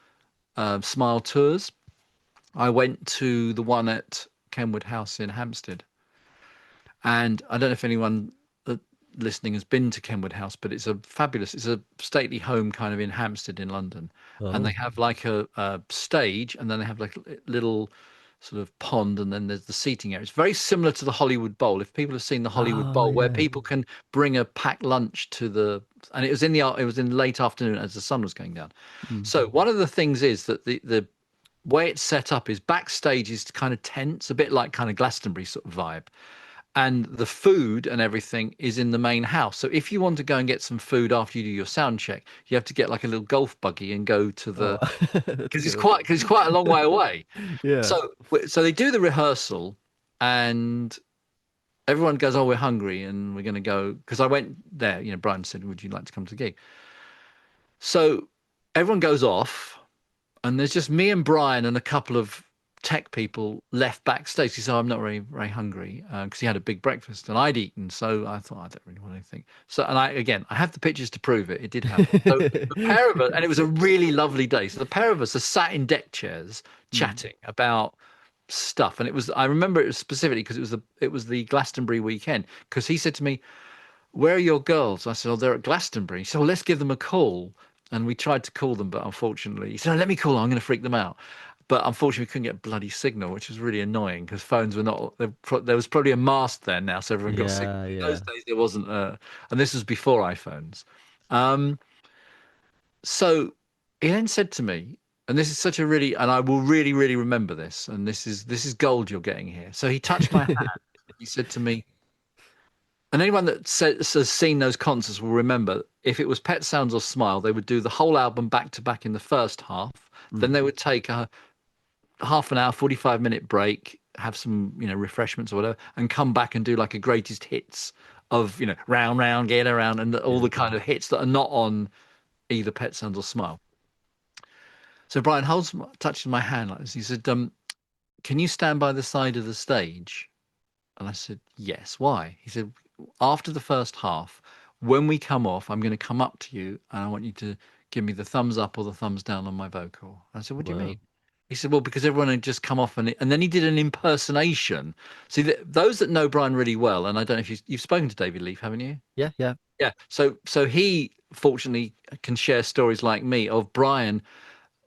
Smile tours, I went to the one at Kenwood House in Hampstead. And I don't know if anyone listening has been to Kenwood House, but it's a stately home kind of in Hampstead in London. And they Oh. have like a stage, and then they have like a little sort of pond, and then there's the seating area. It's very similar to the Hollywood Bowl. If people have seen the Hollywood Oh Bowl, where yeah. people can bring a packed lunch and it was in late afternoon as the sun was going down. Mm. So one of the things is that the way it's set up is backstage is kind of tense, a bit like kind of Glastonbury sort of vibe, and the food and everything is in the main house. So if you want to go and get some food after you do your sound check, you have to get like a little golf buggy and go to Oh, the that's because it's good. quite a long way away. Yeah. So they do the rehearsal, and everyone goes, "Oh, we're hungry and we're going to go." Because I went there, Brian said, "Would you like to come to the gig?" So everyone goes off, and there's just me and Brian and a couple of tech people left backstage. He said, "I'm not very, very hungry," because he had a big breakfast and I'd eaten. So I thought, I don't really want anything. So, and I have the pictures to prove it. It did happen. So the pair of us, and it was a really lovely day. So the pair of us are sat in deck chairs Mm. chatting about stuff. And I remember it was specifically because it was the Glastonbury weekend. Because he said to me, where are your girls? I said, oh, they're at Glastonbury. He said, well, let's give them a call. And we tried to call them, but unfortunately, he said, no, let me call them. I'm going to freak them out. But unfortunately, we couldn't get bloody signal, which was really annoying because phones were not, there was probably a mast there now, so everyone got signal. Yeah, In yeah. those days, there wasn't, and this was before iPhones. Um, so he then said to me, and this is such a really, and I will really, really remember this, and this is gold you're getting here. So he touched my hand. He said to me, and anyone that has seen those concerts will remember if it was Pet Sounds or Smile, they would do the whole album back to back in the first half. Mm. Then they would take a half an hour, 45-minute break, have some, refreshments or whatever, and come back and do like a greatest hits of, round, round, get around, and all Yeah. the kind of hits that are not on either Pet Sounds or Smile. So Brian touches my hand like this. He said, can you stand by the side of the stage? And I said, yes. Why? He said, after the first half, when we come off, I'm going to come up to you and I want you to give me the thumbs up or the thumbs down on my vocal. I said, what do you mean? Wow. He said, well, because everyone had just come off and then he did an impersonation. See, those that know Brian really well, and I don't know if you've spoken to David Leaf, haven't you? Yeah, yeah. Yeah. So he fortunately can share stories like me of Brian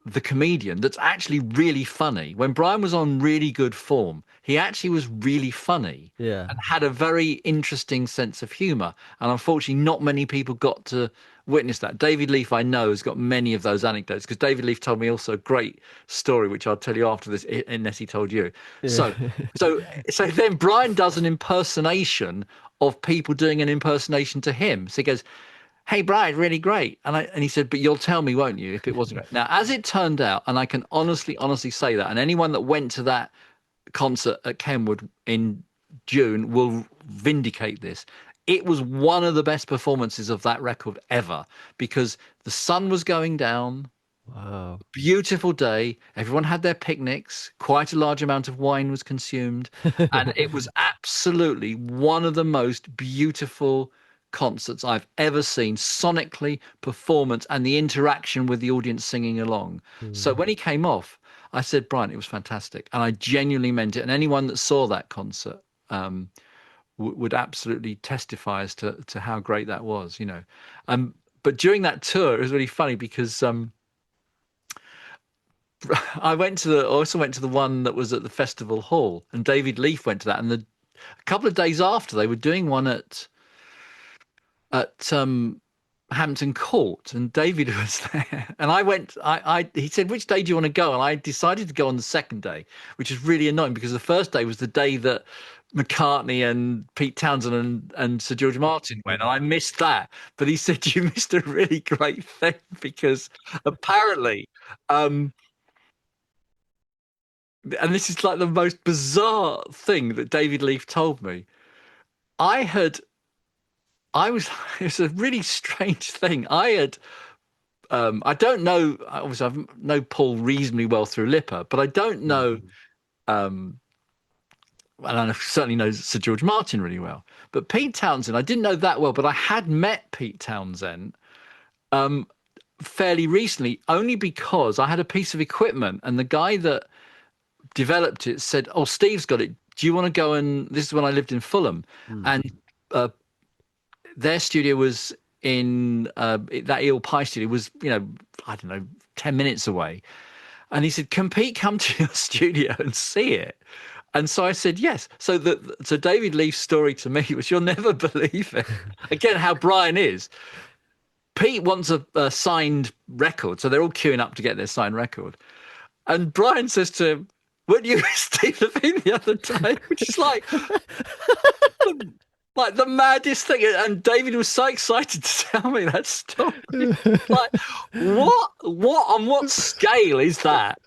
the comedian that's actually really funny. When Brian was on really good form, he actually was really funny Yeah. and had a very interesting sense of humor. And unfortunately, not many people got to witness that. David Leaf, I know, has got many of those anecdotes because David Leaf told me also a great story, which I'll tell you after this, unless he told you. Yeah. So, so then Brian does an impersonation of people doing an impersonation to him. So he goes, hey Brian, really great. And he said, but you'll tell me, won't you, if it wasn't great. Now, as it turned out, and I can honestly say that, and anyone that went to that concert at Kenwood in June will vindicate this. it was one of the best performances of that record ever because the sun was going down, Wow. beautiful day, everyone had their picnics, quite a large amount of wine was consumed, and it was absolutely one of the most beautiful concerts I've ever seen, sonically, performance, and the interaction with the audience singing along. So Mm. when he came off, I said, Brian, it was fantastic. And I genuinely meant it. And anyone that saw that concert, um, would absolutely testify as to how great that was, you know. But during that tour, it was really funny because I also went to the one that was at the festival hall, and David Leaf went to that. And a couple of days after, they were doing one at Hampton Court, and David was there. And I went. He said, "Which day do you want to go?" And I decided to go on the second day, which is really annoying because the first day was the day that McCartney and Pete Townsend and Sir George Martin went, and I missed that. But he said you missed a really great thing because apparently, um, and this is like the most bizarre thing that David Leaf told me. I had, I was, it was a really strange thing. I don't know, obviously I know Paul reasonably well through Lipper, but I don't know, um, and I certainly know Sir George Martin really well. But Pete Townsend, I didn't know that well, but I had met Pete Townsend um, fairly recently, only because I had a piece of equipment, and the guy that developed it said, "Oh, Steve's got it. Do you want to go?" And this is when I lived in Fulham, Mm. and uh, their studio was in that Eel Pie studio was, I don't know, 10 minutes away. And he said, "Can Pete come to your studio and see it?" And so I said yes. So David Leaf's story to me was, you'll never believe it. Again, how Brian is. Pete wants a signed record, so they're all queuing up to get their signed record. And Brian says to him, "Weren't you with Steve Levine the other day?" Which is like the maddest thing. And David was so excited to tell me that story. Like, what on what scale is that?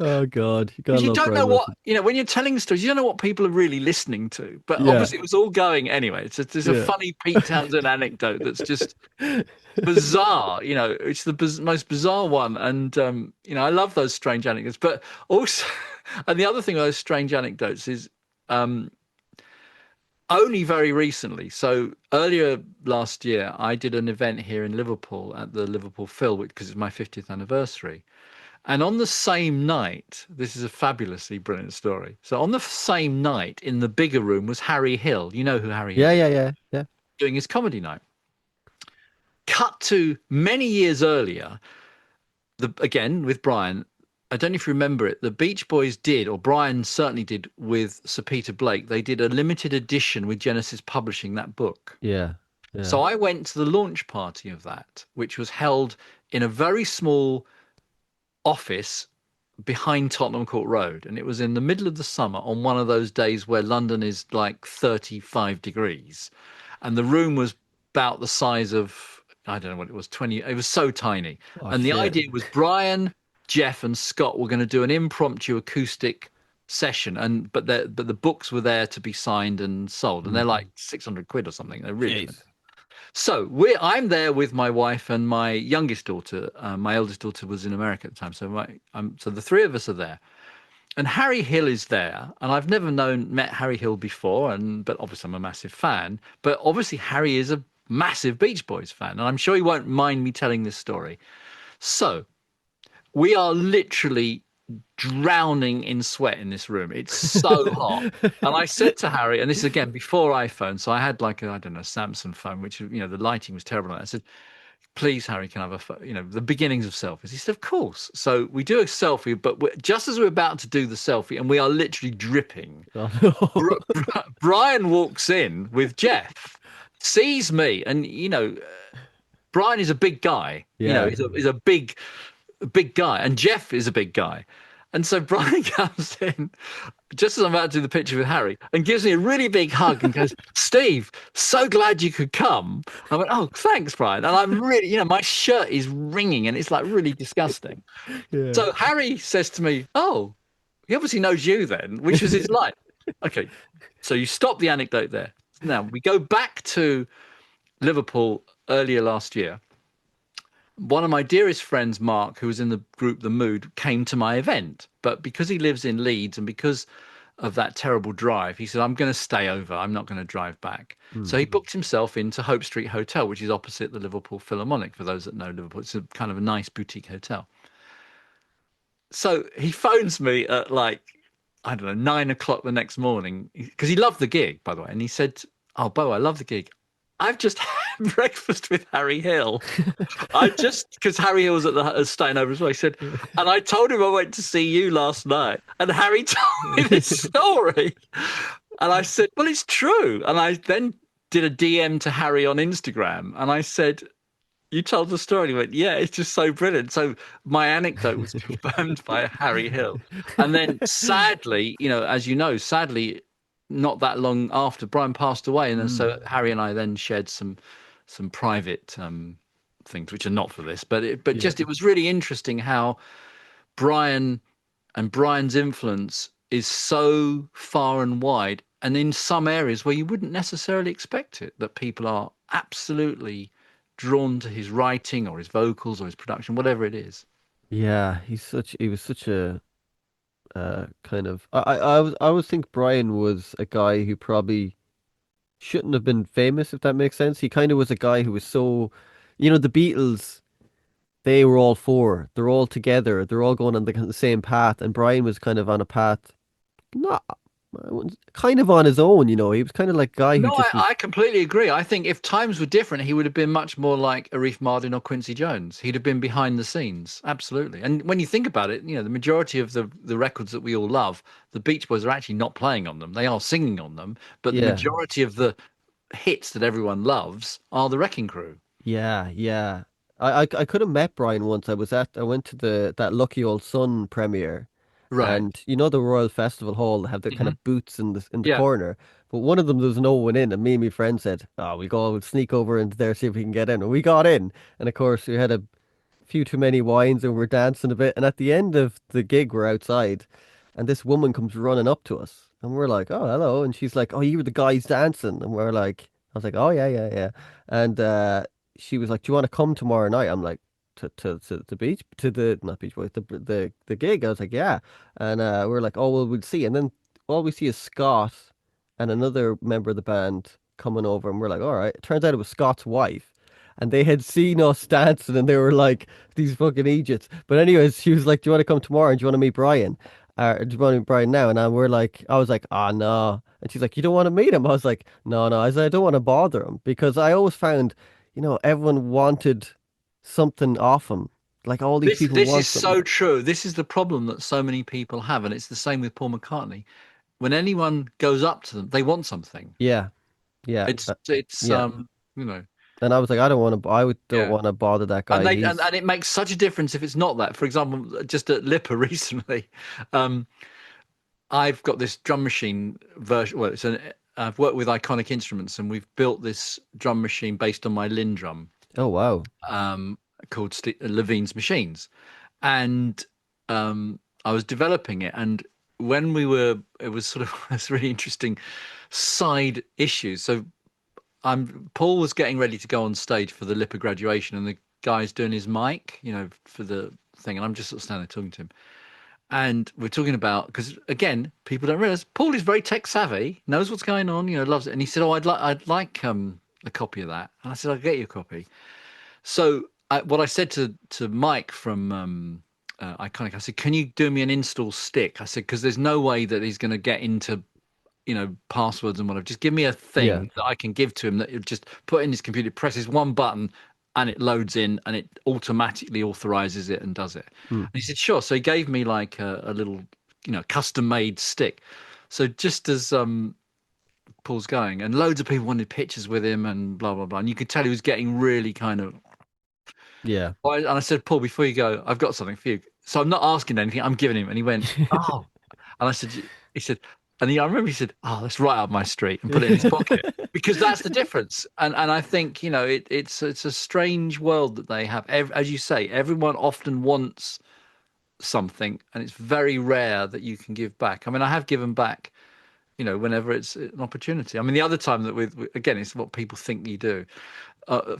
Oh God, you Because gotta you love don't Brian know what, Wilson. when you're telling stories, you don't know what people are really listening to. But Yeah, obviously, it was all going anyway. There's a yeah. funny Pete Townsend anecdote that's just bizarre. It's the most bizarre one. And, I love those strange anecdotes. But also, and the other thing with those strange anecdotes is um, only very recently. So earlier last year, I did an event here in Liverpool at the Liverpool Phil, because it's my 50th anniversary. And on the same night, this is a fabulously brilliant story. So on the same night in the bigger room was Harry Hill. You know who Harry Yeah, Hill is, yeah, yeah, yeah. doing his comedy night. Cut to many years earlier, again with Brian. I don't know if you remember it. The Beach Boys did, or Brian certainly did, with Sir Peter Blake. They did a limited edition with Genesis Publishing, that book. Yeah, yeah. So I went to the launch party of that, which was held in a very small office behind Tottenham Court Road, and it was in the middle of the summer on one of those days where London is like 35 degrees, and the room was about the size of, I don't know what it was, 20. It was so tiny, Oh and the shit. idea was Brian, Jeff, and Scott were going to do an impromptu acoustic session, but the books were there to be signed and sold, and they're Mm. like 600 quid or something. They're really expensive. Jeez. So I'm there with my wife and my youngest daughter. My eldest daughter was in America at the time, so the three of us are there. And Harry Hill is there, and I've never met Harry Hill before, but obviously I'm a massive fan. But obviously Harry is a massive Beach Boys fan, and I'm sure he won't mind me telling this story. So we are literally drowning in sweat in this room. It's so hot. And I said to Harry, and this is again before iPhone, so I had like I don't know, Samsung phone, which, the lighting was terrible. I said, "Please, Harry, can I have the beginnings of selfies?" He said, "Of course." So we do a selfie, but just as we're about to do the selfie, and we are literally dripping, Oh no. Brian walks in with Jeff, sees me, and Brian is a big guy. Yeah. He's a big guy, and Jeff is a big guy. And so Brian comes in just as I'm about to do the picture with Harry and gives me a really big hug and goes, "Steve, so glad you could come." I went, "Oh, thanks, Brian." And I'm really, my shirt is wringing and it's like really disgusting. Yeah. So Harry says to me, "Oh, he obviously knows you then," which was his line. Okay, so you stop the anecdote there. Now we go back to Liverpool earlier last year. One of my dearest friends, Mark, who was in the group The Mood, came to my event. But because he lives in Leeds and because of that terrible drive, he said, I'm going to stay over. I'm not going to drive back. So Mm. he booked himself into Hope Street Hotel, which is opposite the Liverpool Philharmonic. For those that know Liverpool, it's a kind of a nice boutique hotel. So he phones me at like, I don't know, 9 o'clock the next morning because he loved the gig, by the way. And he said, Oh, Bo, I love the gig. I've just had breakfast with Harry Hill. I just because Harry Hill was at the staying over as well. He said, and I told him I went to see you last night, and Harry told me this story, and I said, well, it's true. And I then did a DM to Harry on Instagram, and I said, you told the story. And he went, yeah, it's just so brilliant. So my anecdote was confirmed by Harry Hill, and then sadly, as you know, sadly, not that long after Brian passed away, and then Mm. so Harry and I then shared some private things which are not for this, but Yeah. just it was really interesting how Brian and Brian's influence is so far and wide, and in some areas where you wouldn't necessarily expect it, that people are absolutely drawn to his writing or his vocals or his production, whatever it is. Yeah, he was such a kind of I always think Brian was a guy who probably shouldn't have been famous, if that makes sense. He kind of was a guy who was so, the Beatles, they were all four. They're all together. They're all going on the same path, and Brian was kind of on a path, not kind of on his own. He was kind of like a guy who No, just I was. completely agree. I think if times were different, he would have been much more like Arif Mardin or Quincy Jones. He'd have been behind the scenes, absolutely. And when you think about it, the majority of the records that we all love, the Beach Boys are actually not playing on them. They are singing on them, but the Yeah, majority of the hits that everyone loves are the Wrecking Crew. yeah, yeah. I could have met Brian once. I went to the that Lucky Old Sun premiere, Right. and the Royal Festival Hall have the kind Hmm. of booths in the Yeah. corner. But one of them there was no one in, and me and my friend said, "Oh, we'll sneak over into there see if we can get in." And we got in, and of course we had a few too many wines and we're dancing a bit. And at the end of the gig, we're outside, and this woman comes running up to us, and we're like, "Oh, hello!" And she's like, "Oh, you were the guys dancing?" And we're like, "I was like, oh yeah, yeah, yeah." And she was like, "Do you want to come tomorrow night?" I'm like, To the beach, to the not beach boys, the gig." I was like, "Yeah," and we're like, "Oh well, we'll see." And then all we see is Scott and another member of the band coming over, and we're like, "All right." It turns out it was Scott's wife, and they had seen us dancing, and they were like, "These fucking idiots." But anyways, she was like, "Do you want to come tomorrow? And do you want to meet Brian? Do you want to meet Brian now?" And I was like, "Ah, no." And she's like, "You don't want to meet him?" I was like, "No, no." I said, "I don't want to bother him because I always found, everyone wanted something off him. Like all these This people this is want something." so true. This is the problem that so many people have, and it's the same with Paul McCartney. When anyone goes up to them, they want something. Yeah, yeah, It's yeah. you know, And I was like, don't yeah. want to bother that And guy. He's, and it makes such a difference if it's not that. For example, just at Lipper recently, um, I've got this drum machine version. Well, I've worked with Iconic Instruments, and we've built this drum machine based on my Linn drum, oh wow, um, called Levine's Machines, and I was developing it. And when it was sort of this really interesting side issue. So Paul was getting ready to go on stage for the Lipper graduation, and the guy's doing his mic, for the thing, and I'm just sort of standing there talking to him. And we're talking about because again, people don't realize Paul is very tech savvy, knows what's going on, loves it. And he said, "Oh, I'd like a copy of that." And I said, "I'll get you a copy." So what I said to Mike from Iconic, I said, "Can you do me an install stick?" I said, "Because there's no way that he's going to get into passwords and whatever. Just give me a yeah, thing that I can give to him that he'll just put in his computer, presses one button, and it loads in and it automatically authorizes it and does it." hmm. And he said, "Sure." So he gave me like a little, custom made stick. So just as Paul's going, and loads of people wanted pictures with him and blah blah blah, and you could tell he was getting really kind of. Yeah. And I said, "Paul, before you go, I've got something for you." So I'm not asking anything; I'm giving him. And he went, "Oh." And I said, he said, I remember he said, "Oh, that's right up my street," and put it in his pocket because that's the difference. And I think it's a strange world that they have. As you say, everyone often wants something, and it's very rare that you can give back. I mean, I have given back whenever it's an opportunity. I mean, the other time that again, it's what people think you do.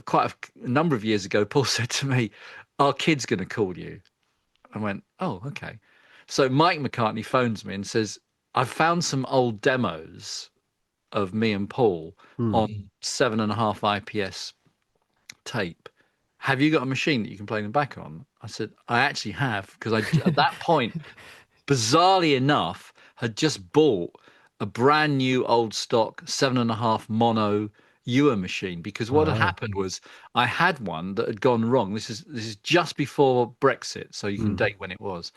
Quite a number of years ago, Paul said to me, "Our kid's going to call you." I went, "Oh, okay." So Mike McCartney phones me and says, "I've found some old demos of me and Paul Hmm. on 7.5 IPS tape. Have you got a machine that you can play them back on?" I said, "I actually have," because at that point, bizarrely enough, had just bought a brand new old stock 7.5 mono Ewer machine. Because what had Wow. happened was I had one that had gone wrong. This is just before Brexit, so you can Hmm. date when it was,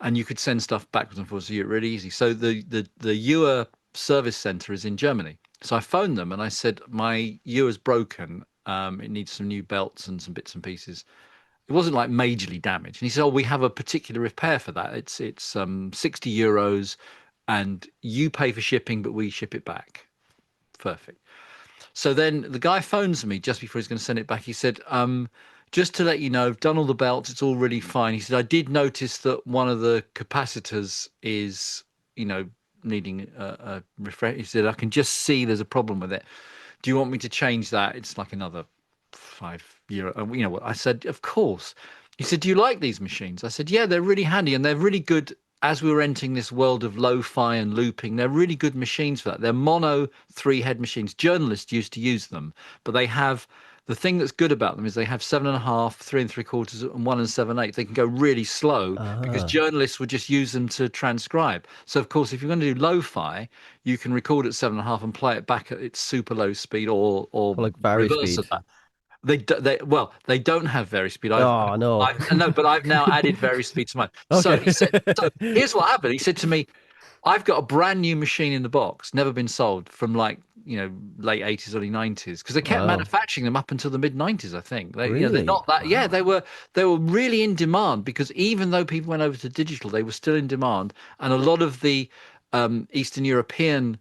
and you could send stuff backwards and forwards to Europe really easy. So the Ewer service center is in Germany. So I phoned them and I said, "My Ewer's broken. It needs some new belts and some bits and pieces." It wasn't like majorly damaged. And he said, "Oh, we have a particular repair for that. It's €60, and you pay for shipping, but we ship it back." Perfect. So then the guy phones me just before he's going to send it back. He said, "Just to let you know, I've done all the belts. It's all really fine." He said, "I did notice that one of the capacitors is, you know, needing a refresh." He said, "I can just see there's a problem with it. Do you want me to change that? It's like another €5." You know what? I said, "Of course." He said, "Do you like these machines?" I said, "Yeah, they're really handy and they're really good." As we were entering this world of lo-fi and looping, they're really good machines for that. They're mono three-head machines. Journalists used to use them, but they have the thing that's good about them is they have 7.5, 3 3/4, and 1 7/8. They can go really slow because Ah. journalists would just use them to transcribe. So of course, if you're going to do lo-fi, you can record at 7.5 and play it back at its super low speed, or Or like Barry reverse speed. of that. They don't have very speed. Oh no. I've no, but I've now added very speed to mine. So he Okay. said, so here's what happened. He said to me, "I've got a brand new machine in the box, never been sold, from like, late 80s, early 90s, because they kept Wow. manufacturing them up until the mid 90s, I think. They're Really? not that, yeah, Wow. they were really in demand because even though people went over to digital, they were still in demand. And a lot of the Eastern European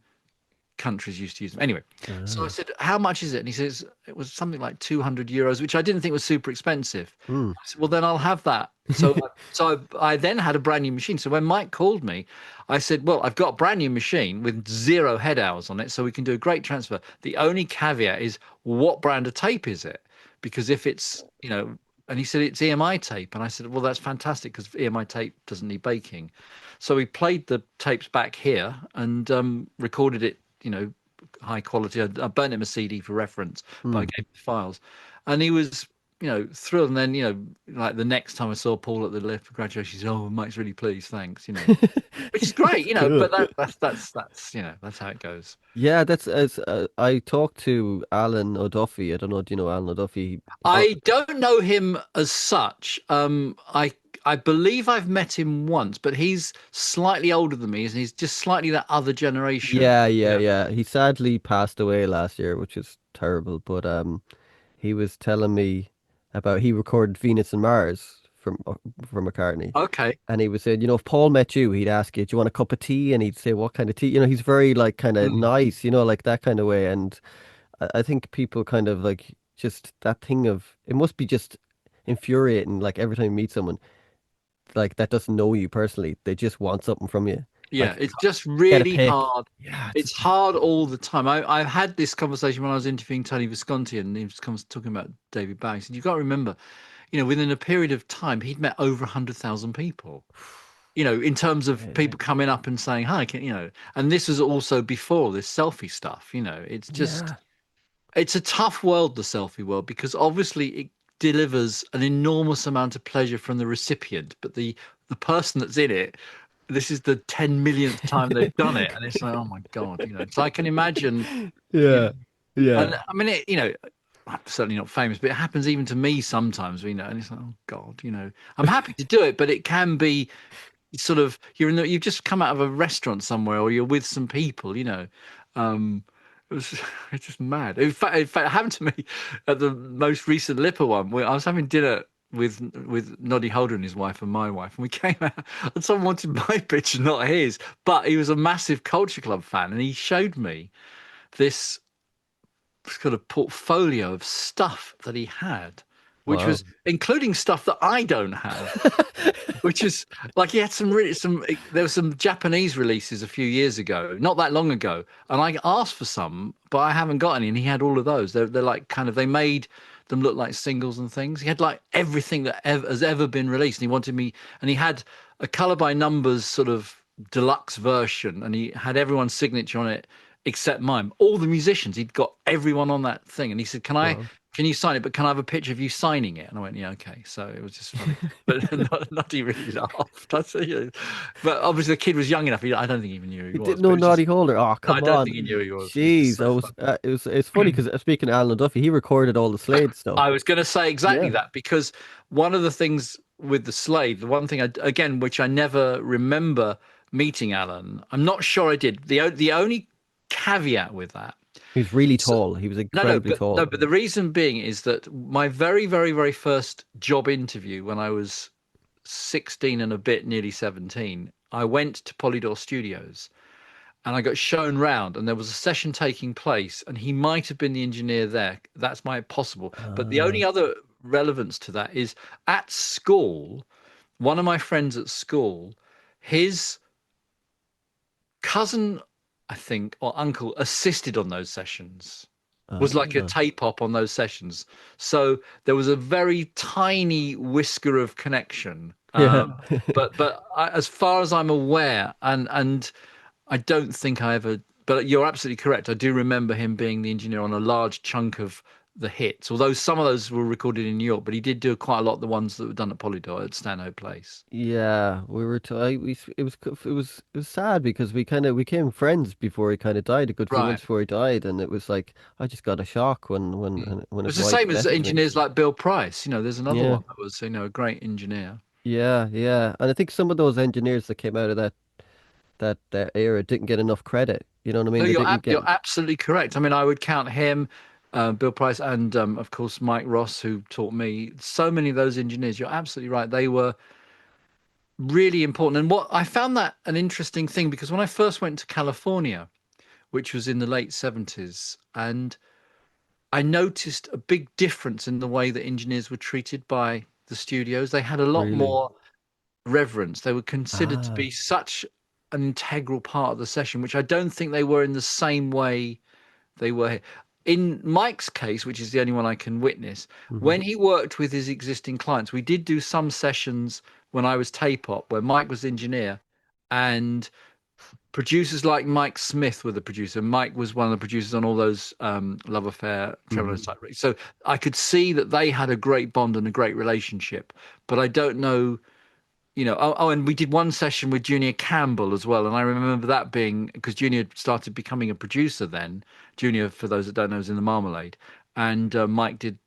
countries used to use them. Anyway, so I Ah. said, "How much is it?" And he says it was something like €200, which I didn't think was super expensive. Hmm. I said, "Well, then I'll have that." So I then had a brand new machine. So when Mike called me, I said, "Well, I've got a brand new machine with 0 head hours on it, so we can do a great transfer. The only caveat is, what brand of tape is it? Because if it's, and he said it's EMI tape, and I said, well, that's fantastic because EMI tape doesn't need baking." So we played the tapes back here and recorded it, high quality. I burnt him a CD for reference, but I Hmm. gave him the files, and he was, thrilled. And then, like the next time I saw Paul at the lift for graduation, he said, "Oh, Mike's really pleased, thanks," which is great, Cool. But that's that's how it goes. Yeah, that's as I talked to Alan O'Duffy. I don't know, do you know Alan O'Duffy? Oh, I don't know him as such. I believe I've met him once, but he's slightly older than me, and he's just slightly that other generation. yeah, yeah, Yeah. yeah. He sadly passed away last year, which is terrible. But he was telling me about he recorded Venus and Mars from McCartney. Okay. And he was saying, if Paul met you, he'd ask you, "Do you want a cup of tea?" And he'd say, "What kind of tea?" He's very like kind of Mm. nice, like that kind of way. And I think people kind of like just that thing of it must be just infuriating, like every time you meet someone like that doesn't know you personally, they just want something from you. Yeah, Like it's just get a really pick. hard. Yeah, It's hard all the time. I've had this conversation when I was interviewing Tony Visconti, and he was talking about David Bowie. He said, "You've got to remember, within a period of time, he'd met over 100,000 people, in terms of yeah, people coming up and saying, 'Hi, and this was also before this selfie stuff, it's just, yeah. it's a tough world, the selfie world, because obviously it delivers an enormous amount of pleasure from the recipient, but the person that's in it, this is the 10 millionth time they've done it, and it's like, oh my God, So I can imagine, you know, Yeah, yeah. and I mean, I'm certainly not famous, but it happens even to me sometimes, and it's like, oh God, I'm happy to do it, but it can be sort of you've just come out of a restaurant somewhere, or you're with some people, um it was it's just mad. In fact, it happened to me at the most recent Lipper one, where I was having dinner with Noddy Holder and his wife and my wife, and we came out and someone wanted my picture, not his, but he was a massive Culture Club fan, and he showed me this kind of portfolio of stuff that he had, which Wow. was including stuff that I don't have. Which is like he had some really some there were some Japanese releases a few years ago, not that long ago, and I asked for some, but I haven't got any, and he had all of those. They're like kind of they made them look like singles and things. He had like everything that has ever been released, and he wanted me, and he had a color by numbers sort of deluxe version, and he had everyone's signature on it except mine. All the musicians, he'd got everyone on that thing, and he said, Wow. can you sign it? But can I have a picture of you signing it?" And I went, "Yeah, okay." So it was just funny, but not he really laughed. I said, yeah. But obviously the kid was young enough. I don't think he even knew who he He was. didn't But know it was just, Naughty Holder. Oh, no, I come don't on. think he knew who he was. It was just Jeez, I so was. funny. It's funny because speaking of Alan Duffy, he recorded all the Slade stuff. I was going to say exactly Yeah. that because one of the things with the Slade, the one thing again which I never remember meeting Alan, I'm not sure I did. The only caveat with that. He was really So, tall. He was no, no, incredibly but no, tall. but the reason being is that my very, very, very first job interview when I was 16 and a bit, nearly 17, I went to Polydor Studios and I got shown round, and there was a session taking place, and he might have been the engineer there. That's my possible. But the Uh, only other relevance to that is at school, one of my friends at school, his cousin, I think, or uncle assisted on those sessions, was like a uh, tape op on those sessions. So there was a very tiny whisker of connection. yeah. As far as I'm aware, and I don't think I ever, but you're absolutely correct. I do remember him being the engineer on a large chunk of the hits, although some of those were recorded in New York, but he did do quite a lot of the ones that were done at Polydor at Stanhope Place. Yeah, we were. It was sad because we kind of became friends before he kind of died. A good few Right. months before he died, and it was like I just got a shock when Mm. when his It's the wife same as messaged me. engineers like Bill Price. There's another Yeah, one that was, a great engineer. yeah, yeah. And I think some of those engineers that came out of that era didn't get enough credit. You know what I No, mean? They didn't get. you're absolutely correct. I mean, I would count him, Bill Price, and of course Mike Ross, who taught me. So many of those engineers. You're absolutely right. They were really important. And what I found that an interesting thing because when I first went to California, which was in the late 70s, and I noticed a big difference in the way that engineers were treated by the studios. They had a lot Really? more reverence. They were considered to Ah. be such an integral part of the session, which I don't think they were in the same way they were here. In Mike's case, which is the only one I can witness, Hmm. when he worked with his existing clients, we did do some sessions when I was tape op where Mike was the engineer and producers like Mike Smith were the producer. Mike was one of the producers on all those Love Affair, Hmm. Tremolo type. So I could see that they had a great bond and a great relationship. But I don't know, and we did one session with Junior Campbell as well. And I remember that being because Junior started becoming a producer then. Junior, for those that don't know, is in the Marmalade. And Mike did.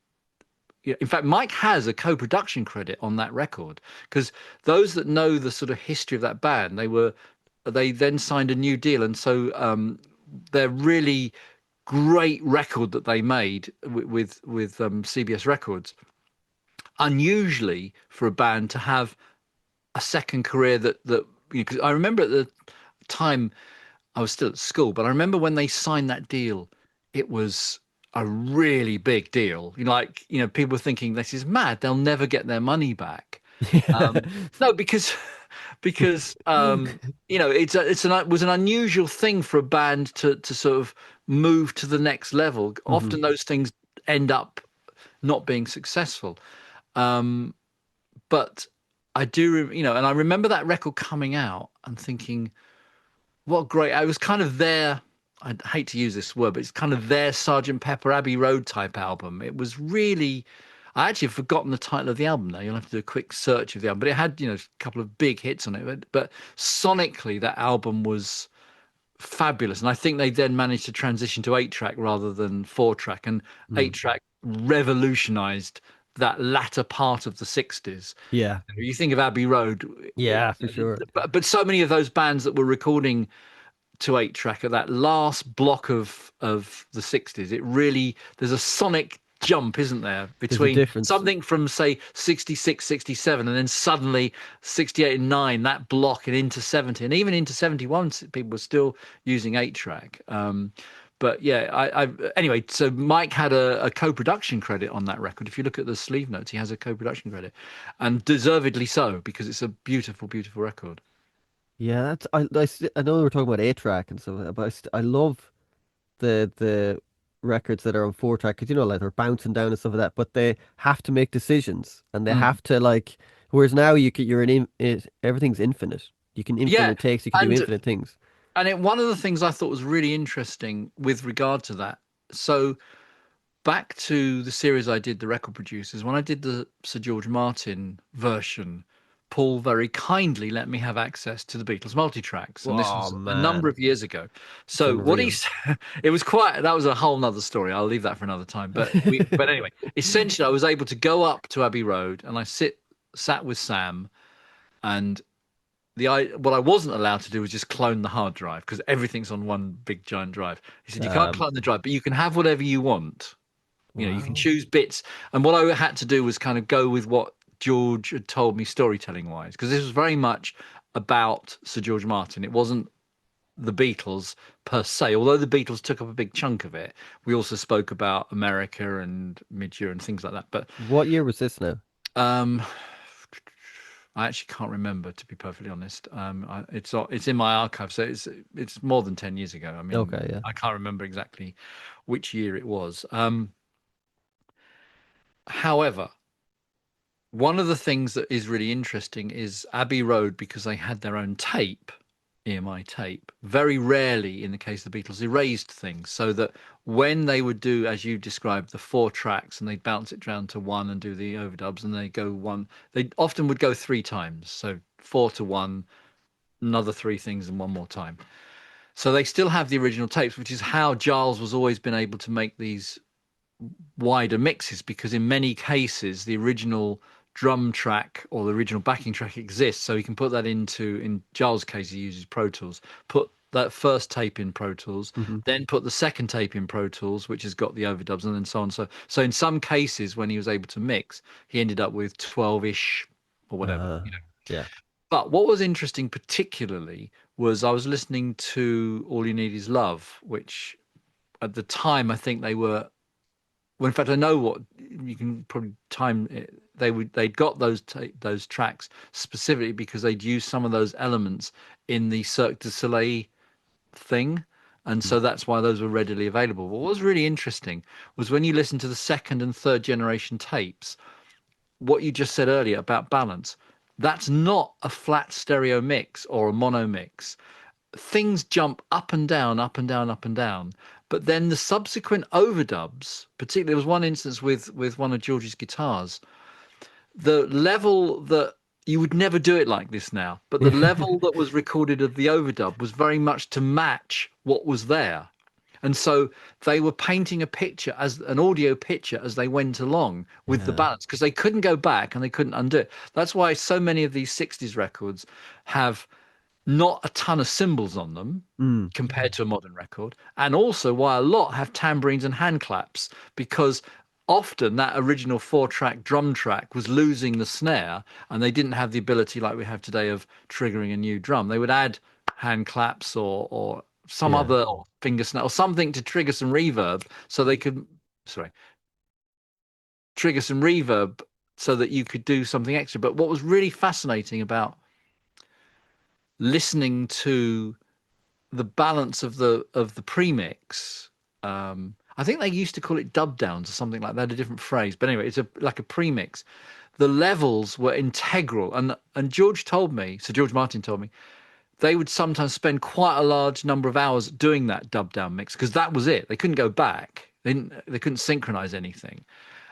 Yeah, in fact, Mike has a co-production credit on that record because those that know the sort of history of that band, they then signed a new deal, and so their really great record that they made with CBS Records, unusually for a band to have a second career that because I remember at the time I was still at school, but I remember when they signed that deal, it was a really big deal. People were thinking this is mad; they'll never get their money back. Yeah. No, because it was an unusual thing for a band to sort of move to the next level. Hmm. Often those things end up not being successful. Um, but I do, and I remember that record coming out and thinking, what great! I was kind of there. I hate to use this word, but it's kind of their Sergeant Pepper Abbey Road type album. It was really. I actually have forgotten the title of the album now. You'll have to do a quick search of the album, but it had, a couple of big hits on it. But sonically, that album was fabulous. And I think they then managed to transition to 8-track rather than 4-track. And Mm. 8-track revolutionized that latter part of the 60s. Yeah. You think of Abbey Road, Yeah, for sure. but so many of those bands that were recording to 8-track at that last block of the 60s, it really, there's a sonic jump, isn't there, There's a between difference. something from say 66, 67, and then suddenly 68 and 9, that block, and into 70, and even into 71 people were still using 8-track. But yeah, anyway. So Mike had a co-production credit on that record. If you look at the sleeve notes, he has a co-production credit, and deservedly so because it's a beautiful, beautiful record. Yeah, I know we're talking about 8 track and stuff like that, but I love the records that are on 4 track because you know like they're bouncing down and stuff like that, but they have to make decisions and they Mm. have to like. Whereas now you're everything's infinite. You can Yeah, infinite takes. You can do and infinite things. one of the things I thought was really interesting with regard to that. So back to the series I did, the record producers, when I did the Sir George Martin version, Paul very kindly let me have access to the Beatles multitracks, and this Oh was a number man, of years ago. it's So what unreal. he's it was quite that was a whole nother story. I'll leave that for another time. But anyway, essentially I was able to go up to Abbey Road and I sat with Sam, and what I wasn't allowed to do was just clone the hard drive because everything's on one big giant drive. He said you can't Um, clone the drive, but you can have whatever you want. You can wow. choose bits. And what I had to do was kind of go with what George had told me storytelling wise, because this was very much about Sir George Martin. It wasn't the Beatles per se, although the Beatles took up a big chunk of it. We also spoke about America and Midge and things like that. But What year was this now? um, I actually can't remember, to be perfectly honest. It's in my archive, so it's more than 10 years ago. I mean, Okay, yeah. I can't remember exactly which year it was. However, one of the things that is really interesting is Abbey Road, because they had their own tape, EMI tape. Very rarely, in the case of the Beatles, erased things, so that when they would do, as you described, the 4 tracks, and they'd bounce it down to one and do the overdubs, and they go one, they often would go 3 times, so 4 to 1, another 3 things, and one more time. So they still have the original tapes, which is how Giles was always been able to make these wider mixes, because in many cases the original drum track or the original backing track exists, so he can put that in Giles' case he uses Pro Tools, put that first tape in Pro Tools, Hmm. then put the second tape in Pro Tools, which has got the overdubs, and then so on. So in some cases when he was able to mix, he ended up with 12-ish or whatever, Uh, yeah. but what was interesting particularly was I was listening to All You Need Is Love, which at the time I think they were, well, in fact, I know what you can probably time it. They'd got those tracks specifically because they'd used some of those elements in the Cirque du Soleil thing, and Mm. so that's why those were readily available. But what was really interesting was when you listen to the second and third generation tapes, what you just said earlier about balance. That's not a flat stereo mix or a mono mix. Things jump up and down, up and down, up and down. But then the subsequent overdubs, particularly there was one instance with one of George's guitars, the level that you would never do it like this now, but the level that was recorded of the overdub was very much to match what was there. And so they were painting a picture, as an audio picture, as they went along with the Yeah. balance, because they couldn't go back and they couldn't undo it. That's why so many of these 60s records have not a ton of cymbals on them Mm. compared to a modern record, and also why a lot have tambourines and hand claps, because often that original 4 track drum track was losing the snare, and they didn't have the ability like we have today of triggering a new drum. They would add hand claps or some Yeah. other, or finger snare or something to trigger some reverb, so they could, sorry, trigger some reverb so that you could do something extra. But what was really fascinating about listening to the balance of the premix. I think they used to call it dub downs or something like that, a different phrase. But anyway, it's like a premix. The levels were integral, and George told me, Sir George Martin told me, they would sometimes spend quite a large number of hours doing that dub down mix because that was it. They couldn't go back. They couldn't synchronize anything.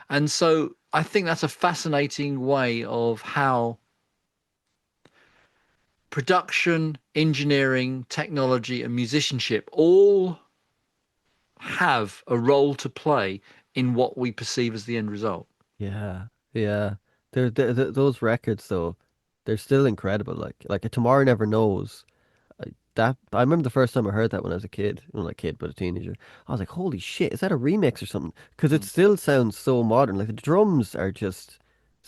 And so I think that's a fascinating way of how production, engineering, technology, and musicianship all have a role to play in what we perceive as the end result. Yeah. Yeah. Those records though, they're still incredible. Like a Tomorrow Never Knows. That I remember the first time I heard that when I was a kid, well, not a kid, but a teenager. I was like, "Holy shit, is that a remix or something?" Because it Mm. still sounds so modern. Like the drums are just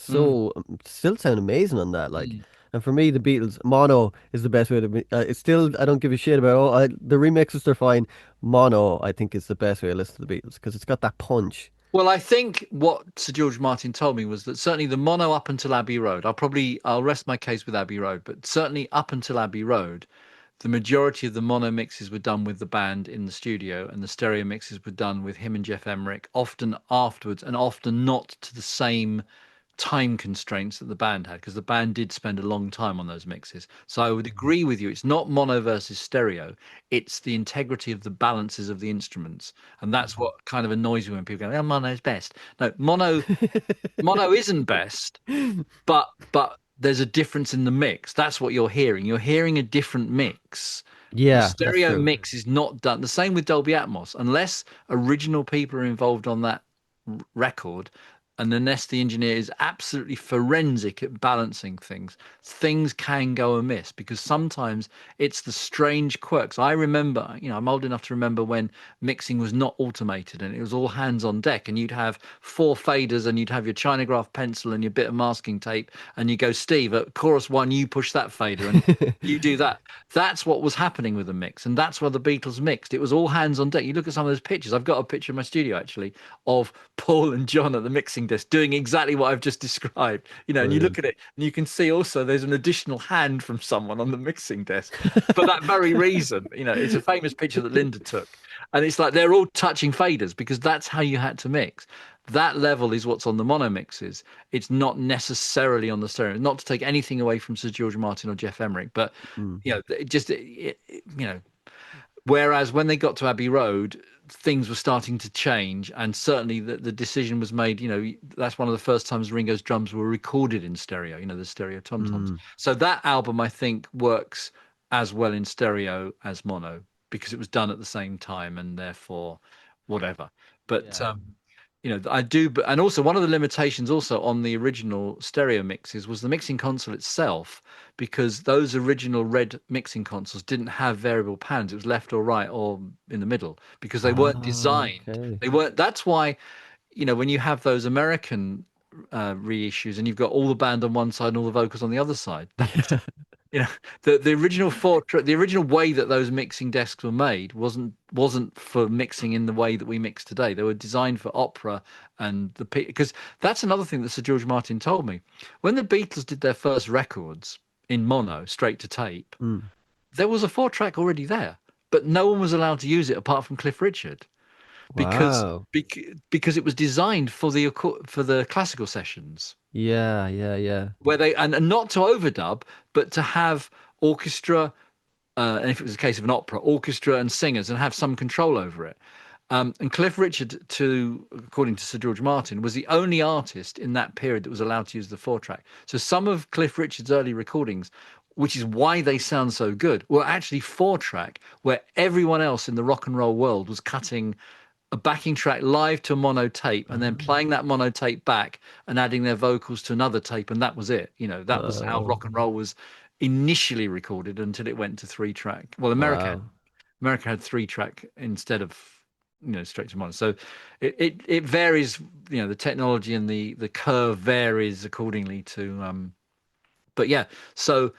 Mm. so still sound amazing on that. Like Mm. And for me, the Beatles mono is the best way to be. It's still I don't give a shit about the remixes. They're fine. Mono, I think, is the best way to listen to the Beatles because it's got that punch. Well, I think what Sir George Martin told me was that certainly the mono up until Abbey Road, I'll rest my case with Abbey Road, but certainly up until Abbey Road, the majority of the mono mixes were done with the band in the studio, and the stereo mixes were done with him and Jeff Emerick, often afterwards, and often not to the same time constraints that the band had, because the band did spend a long time on those mixes. So I would agree with you. It's not mono versus stereo. It's the integrity of the balances of the instruments. And that's what kind of annoys me when people go, oh, mono's best. No, mono isn't best, but there's a difference in the mix. That's what you're hearing. You're hearing a different mix. The Yeah, that's stereo true. mix is not done. The same with Dolby Atmos. Unless original people are involved on that record, and unless the engineer is absolutely forensic at balancing things, things can go amiss because sometimes it's the strange quirks. I remember, I'm old enough to remember when mixing was not automated and it was all hands on deck, and you'd have four faders and you'd have your Chinograph pencil and your bit of masking tape, and you go, Steve, at chorus one, you push that fader and you do that. That's what was happening with the mix, and that's where the Beatles mixed. It was all hands on deck. You look at some of those pictures. I've got a picture in my studio actually of Paul and John at the mixing desk doing exactly what I've just described. And you look Brilliant. at it and you can see also there's an additional hand from someone on the mixing desk for that very reason. It's a famous picture that Linda took, and it's like they're all touching faders because that's how you had to mix. That level is what's on the mono mixes. It's not necessarily on the stereo. Not to take anything away from Sir George Martin or Jeff Emerick, but Mm. whereas when they got to Abbey Road, things were starting to change, and certainly the decision was made. That's one of the first times Ringo's drums were recorded in stereo. The stereo tom toms. Mm. So that album, I think, works as well in stereo as mono because it was done at the same time, and therefore, whatever. But Yeah. I do, but and also one of the limitations also on the original stereo mixes was the mixing console itself, because those original red mixing consoles didn't have variable pans. It was left or right or in the middle because they weren't Ah, designed. okay. They weren't. That's why, when you have those American reissues and you've got all the band on one side and all the vocals on the other side, Yeah. you know, the original the original way that those mixing desks were made wasn't for mixing in the way that we mix today. They were designed for opera and because that's another thing that Sir George Martin told me. When the Beatles did their first records in mono, straight to tape, Mm. there was a four track already there, but no one was allowed to use it apart from Cliff Richard because Wow. because it was designed for the classical sessions Yeah, yeah, yeah. where they and not to overdub, but to have orchestra, and if it was a case of an opera, orchestra and singers, and have some control over it. And Cliff Richard, according to Sir George Martin, was the only artist in that period that was allowed to use the four track. So some of Cliff Richard's early recordings, which is why they sound so good, were actually four track, where everyone else in the rock and roll world was cutting a backing track live to a mono tape and then Ah, playing that mono tape back and adding their vocals to another tape, and that was it. That was how wow. rock and roll was initially recorded until it went to three track. Well, Wow. America had three track instead of straight to mono. So it varies. The technology and the curve varies accordingly to. But yeah, so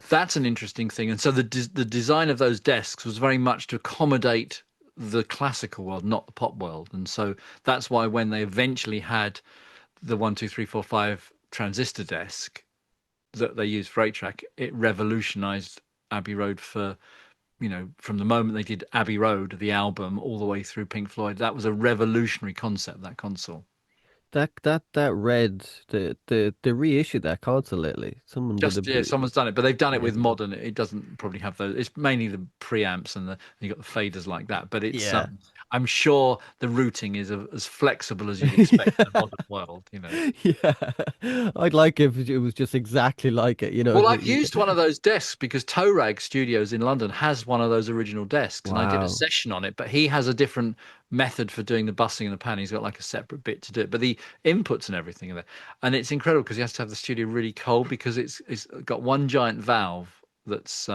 that's an interesting thing. And so the design of those desks was very much to accommodate the classical world, not the pop world. And so that's why when they eventually had the 1, 2, 3, 4, 5 transistor desk that they used for 8 track, it revolutionized Abbey Road for, from the moment they did Abbey Road, the album, all the way through Pink Floyd. That was a revolutionary concept, that console. That red they reissued that console lately. Someone did a Just yeah, someone's done it, but they've done it yeah. with modern. It doesn't probably have those. It's mainly the preamps and you got the faders like that. But it's Yeah. I'm sure the routing is as flexible as you'd expect in a modern world. Yeah. I'd like if it was just exactly like it, Well, I've used one of those desks because Toe Rag Studios in London has one of those original desks, and I did a Wow. session on it. But he has a different method for doing the bussing and the pan. He's got like a separate bit to do it, but the inputs and everything are there, and it's incredible because he has to have the studio really cold because it's got one giant valve that's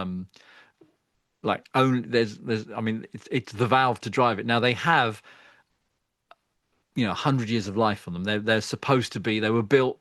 like only there's I mean it's the valve to drive it. Now they have 100 years of life on them. They're supposed to be. They were built,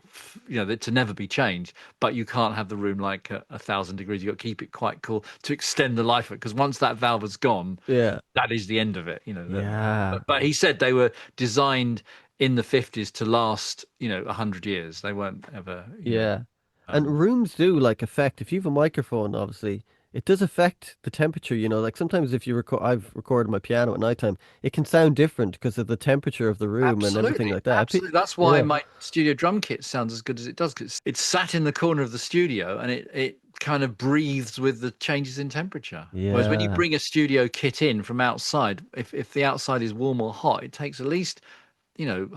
to never be changed. But you can't have the room like 1,000 degrees. You've got to keep it quite cool to extend the life of it. Because once that valve has gone, Yeah. that is the end of it. Yeah. But he said they were designed in the 50s to last, 100 years. They weren't ever, Yeah. And um, rooms do like affect if you have a microphone, obviously, it does affect the temperature, like sometimes if you record I've recorded my piano at nighttime, it can sound different because of the temperature of the room and everything Absolutely, like that. absolutely. That's why Yeah. my studio drum kit sounds as good as it does, because it's sat in the corner of the studio and it kind of breathes with the changes in temperature. Whereas when you Yeah. bring a studio kit in from outside, if the outside is warm or hot, it takes at least,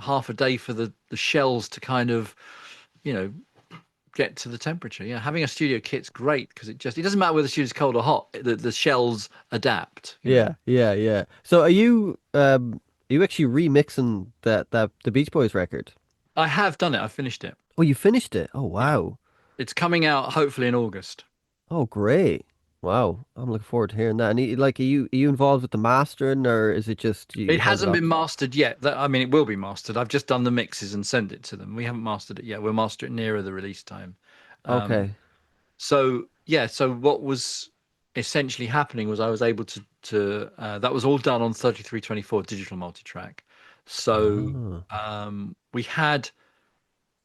half a day for the shells to kind of, you know, get to the temperature. Yeah, having a studio kit's great because it doesn't matter whether the studio's cold or hot, the shells adapt. Yeah. Yeah. Yeah. So are you actually remixing that the Beach Boys record? I have done it. I finished it. Oh, you finished it. Oh, Yeah. wow. It's coming out hopefully in August. Oh, great. Wow. I'm looking forward to hearing that. And are you involved with the mastering or is it just you It hand it hasn't off? been mastered yet. I mean, it will be mastered. I've just done the mixes and sent it to them. We haven't mastered it yet. We'll master it nearer the release time. Um, Okay. so yeah, so what was essentially happening was I was able to that was all done on 3324 digital multi-track. So Oh, we had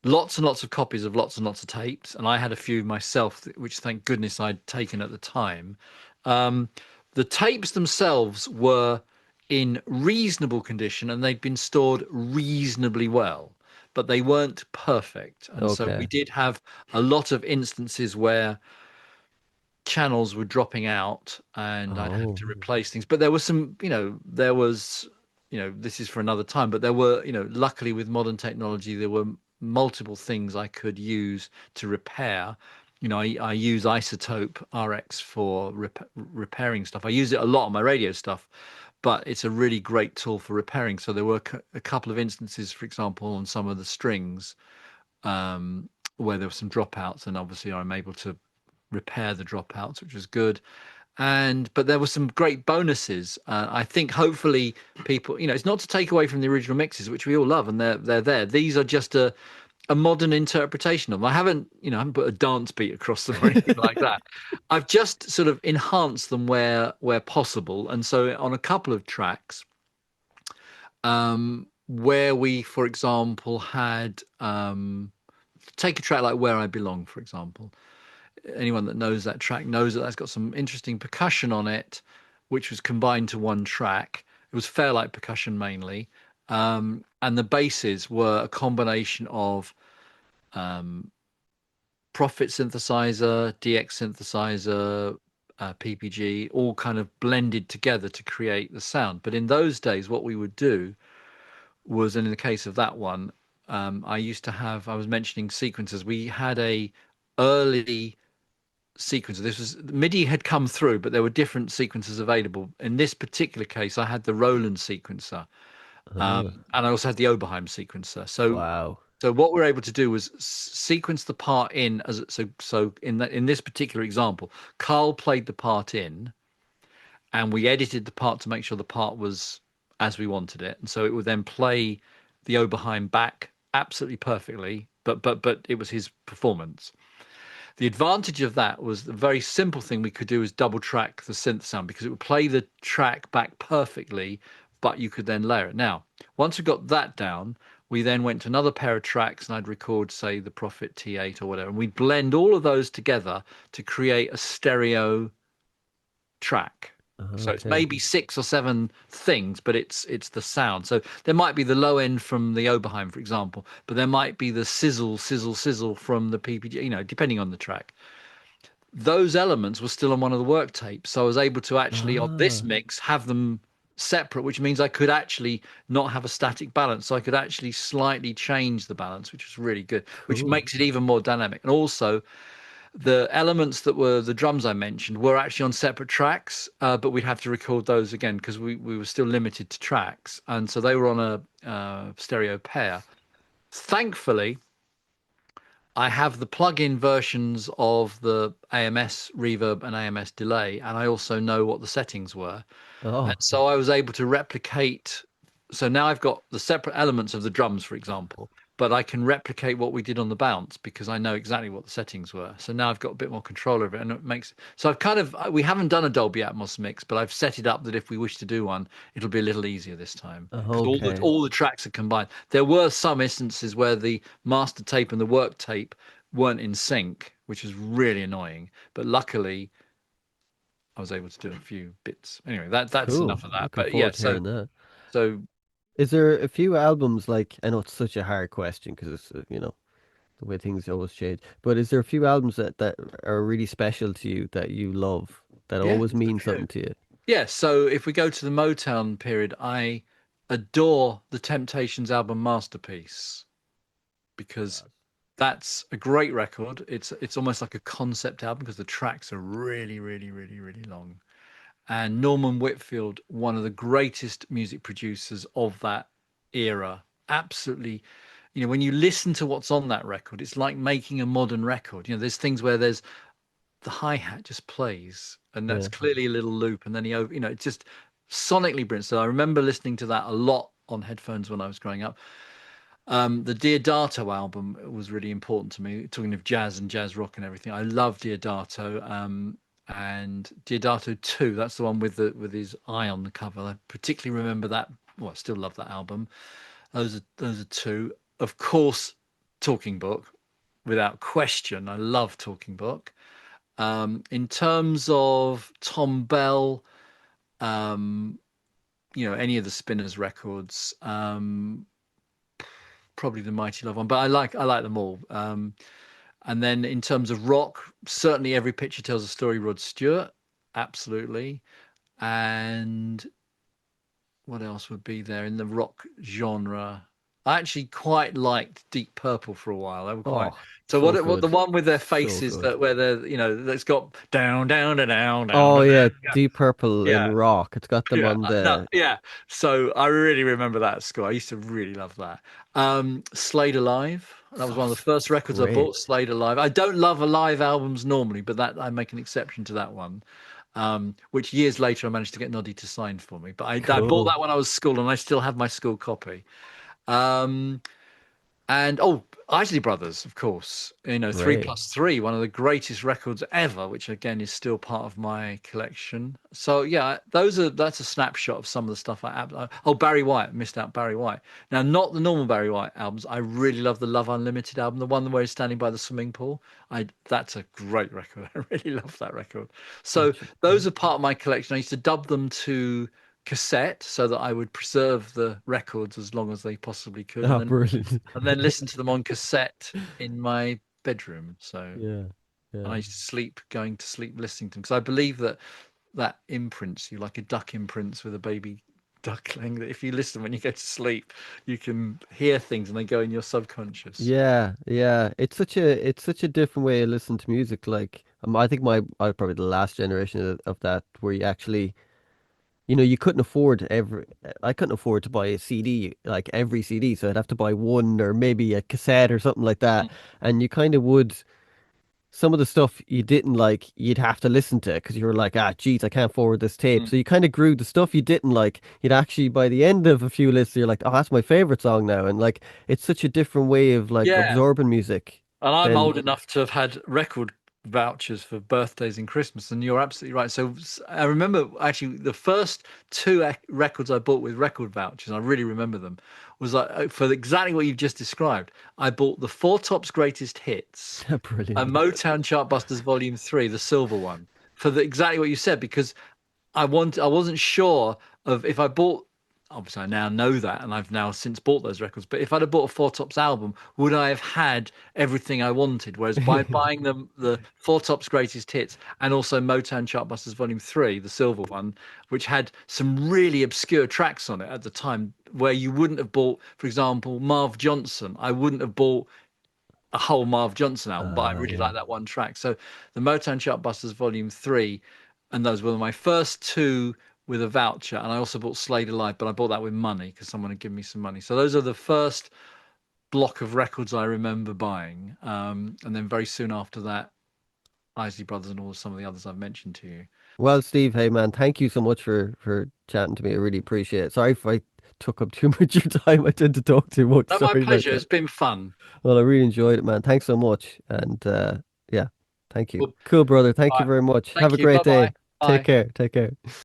lots and lots of copies of lots and lots of tapes, and I had a few myself, which thank goodness I'd taken at the time. Um, the tapes themselves were in reasonable condition and they'd been stored reasonably well, but they weren't perfect. And so we okay. did have a lot of instances where channels were dropping out and I'd have Oh, to replace things. But there was some, there was, this is for another time, but there were, luckily with modern technology, there were multiple things I could use to repair. I use Isotope RX for repairing stuff. I use it a lot on my radio stuff, but it's a really great tool for repairing. So there were a couple of instances, for example, on some of the strings um, where there were some dropouts, and obviously I'm able to repair the dropouts, which was good. But there were some great bonuses. I think hopefully people, it's not to take away from the original mixes, which we all love, and they're there. These are just a modern interpretation of them. I haven't put a dance beat across them or anything like that. I've just sort of enhanced them where possible. And so on a couple of tracks, where we, for example, had take a track like Where I Belong, for example. Anyone that knows that track knows that that's got some interesting percussion on it, which was combined to one track. It was Fairlight percussion mainly, and the basses were a combination of Prophet synthesizer, DX synthesizer, PPG, all kind of blended together to create the sound. But in those days, what we would do was, and in the case of that one, I was mentioning sequences. We had a early sequencer. This was MIDI had come through, but there were different sequences available. In this particular case, I had the Roland sequencer, oh, and I also had the Oberheim sequencer. wow. So what we're able to do was sequence the part in as so in this particular example, Carl played the part in, and we edited the part to make sure the part was as we wanted it, and so it would then play the Oberheim back absolutely perfectly. But it was his performance. The advantage of that was the very simple thing we could do is double track the synth sound because it would play the track back perfectly, but you could then layer it. Now, once we got that down, we then went to another pair of tracks and I'd record, say, the Prophet T8 or whatever, and we'd blend all of those together to create a stereo track. So it's Okay. maybe six or seven things, but it's the sound. So there might be the low end from the Oberheim, for example, but there might be the sizzle, sizzle, sizzle from the PPG, depending on the track. Those elements were still on one of the work tapes. So I was able to actually, on this Ah, mix, have them separate, which means I could actually not have a static balance. So I could actually slightly change the balance, which was really good, which cool. makes it even more dynamic. And also, the elements that were the drums I mentioned were actually on separate tracks, but we'd have to record those again because we were still limited to tracks. And so they were on a stereo pair. Thankfully, I have the plug-in versions of the AMS reverb and AMS delay, and I also know what the settings were. And Oh, so I was able to replicate. so now I've got the separate elements of the drums, for example, but I can replicate what we did on the bounce because I know exactly what the settings were. So now I've got a bit more control over it, and it makes. So I've kind of we haven't done a Dolby Atmos mix, but I've set it up that if we wish to do one, it'll be a little easier this time because Okay, all the tracks are combined. There were some instances where the master tape and the work tape weren't in sync, which is really annoying. But luckily, I was able to do a few bits. Anyway, that's cool. enough of that. Looking But yeah, forward to hearing that. so Is there a few albums like I know it's such a hard question because it's the way things always change. But is there a few albums that are really special to you that you love that yeah, always there's a mean few. something to you? Yeah, so if we go to the Motown period, I adore the Temptations album Masterpiece because that's a great record. It's almost like a concept album because the tracks are really, really, really, really long. And Norman Whitfield, one of the greatest music producers of that era, absolutely. When you listen to what's on that record, it's like making a modern record. There's things where there's the hi-hat just plays and that's Yeah. clearly a little loop and then it's just sonically brilliant. So I remember listening to that a lot on headphones when I was growing up. The Diodato album was really important to me, talking of jazz and jazz rock and everything. I love Diodato, and Diodato 2, that's the one with his eye on the cover. I particularly remember that. Well, I still love that album. Those are two. Of course, Talking Book, without question. I love Talking Book. In terms of Tom Bell, um, any of the Spinners records, probably the Mighty Love one, but I like them all. And then in terms of rock, certainly Every Picture Tells a Story, Rod Stewart, absolutely. And what else would be there in the rock genre? I actually quite liked Deep Purple for a while. They were quite. Oh, So so what good. the one with their So faces good. that where they're that's got down down down down down Oh down. yeah, Deep Purple in Yeah, rock. It's got them yeah, on no, the yeah. So I really remember that score. I used to really love that. Slade Alive. That was one of the sauce. first records I Great. bought. Slade Alive. I don't love live albums normally, but that I make an exception to that one. Which years later I managed to get Noddy to sign for me. But I bought Cool. that when I was school, and I still have my school copy. Um, and Isley Brothers, of course, Three Great. Plus Three, one of the greatest records ever, which again is still part of my collection. So yeah, that's a snapshot of some of the stuff oh, Barry White, missed out Barry White. Now, not the normal Barry White albums. I really love the Love Unlimited album, the one where he's standing by the swimming pool. That's a great record. I really love that record. So Gotcha. those are part of my collection. I used to dub them to cassette so that I would preserve the records as long as they possibly could, Oh, brilliant. and then listen to them on cassette in my bedroom. So, Yeah. and Yeah. I used to sleep, going to sleep listening to them because I believe that imprints you like a duck imprints with a baby duckling. That if you listen when you go to sleep, you can hear things and they go in your subconscious. Yeah, yeah. It's such a different way of listening to music. Like I think I was probably the last generation of that where you actually you couldn't afford I couldn't afford to buy a CD, like every CD, so I'd have to buy one or maybe a cassette or something like that. And you kind of would some of the stuff you didn't like, you'd have to listen to because you were like, geez, I can't forward this tape. Mm. So you kind of grew the stuff you didn't like. You'd actually, by the end of a few lists, you're like, oh, that's my favorite song now. And like, it's such a different way of like Yeah, absorbing music and I'm than, old enough to have had record vouchers for birthdays and Christmas, and you're absolutely right. So I remember actually the first two records I bought with record vouchers, and I really remember them, was like for exactly what you've just described. I bought the Four Tops Greatest Hits, a brilliant. Motown Chartbusters Volume 3, the silver one, for exactly what you said, because I wasn't sure of if I bought. Obviously, I now know that, and I've now since bought those records. But if I'd have bought a Four Tops album, would I have had everything I wanted? Whereas by buying them the Four Tops Greatest Hits and also Motown Chartbusters Volume 3, the silver one, which had some really obscure tracks on it at the time, where you wouldn't have bought, for example, Marv Johnson. I wouldn't have bought a whole Marv Johnson album, but I really Yeah. like that one track. So the Motown Chartbusters Volume 3, and those were my first two with a voucher. And I also bought Slade Alive, but I bought that with money because someone had given me some money. So those are the first block of records I remember buying. And then very soon after that, Isley Brothers and all some of the others I've mentioned to you. Well, Steve, hey man, thank you so much for chatting to me. I really appreciate it. Sorry if I took up too much of your time. I tend to talk too much. No, my Sorry about pleasure. that. It's been fun. Well, I really enjoyed it, man. Thanks so much. And yeah, thank you. Well, Cool, brother. Thank all you right. very much. Have Thank a you. great Bye-bye. day. Take Bye. care. Take care.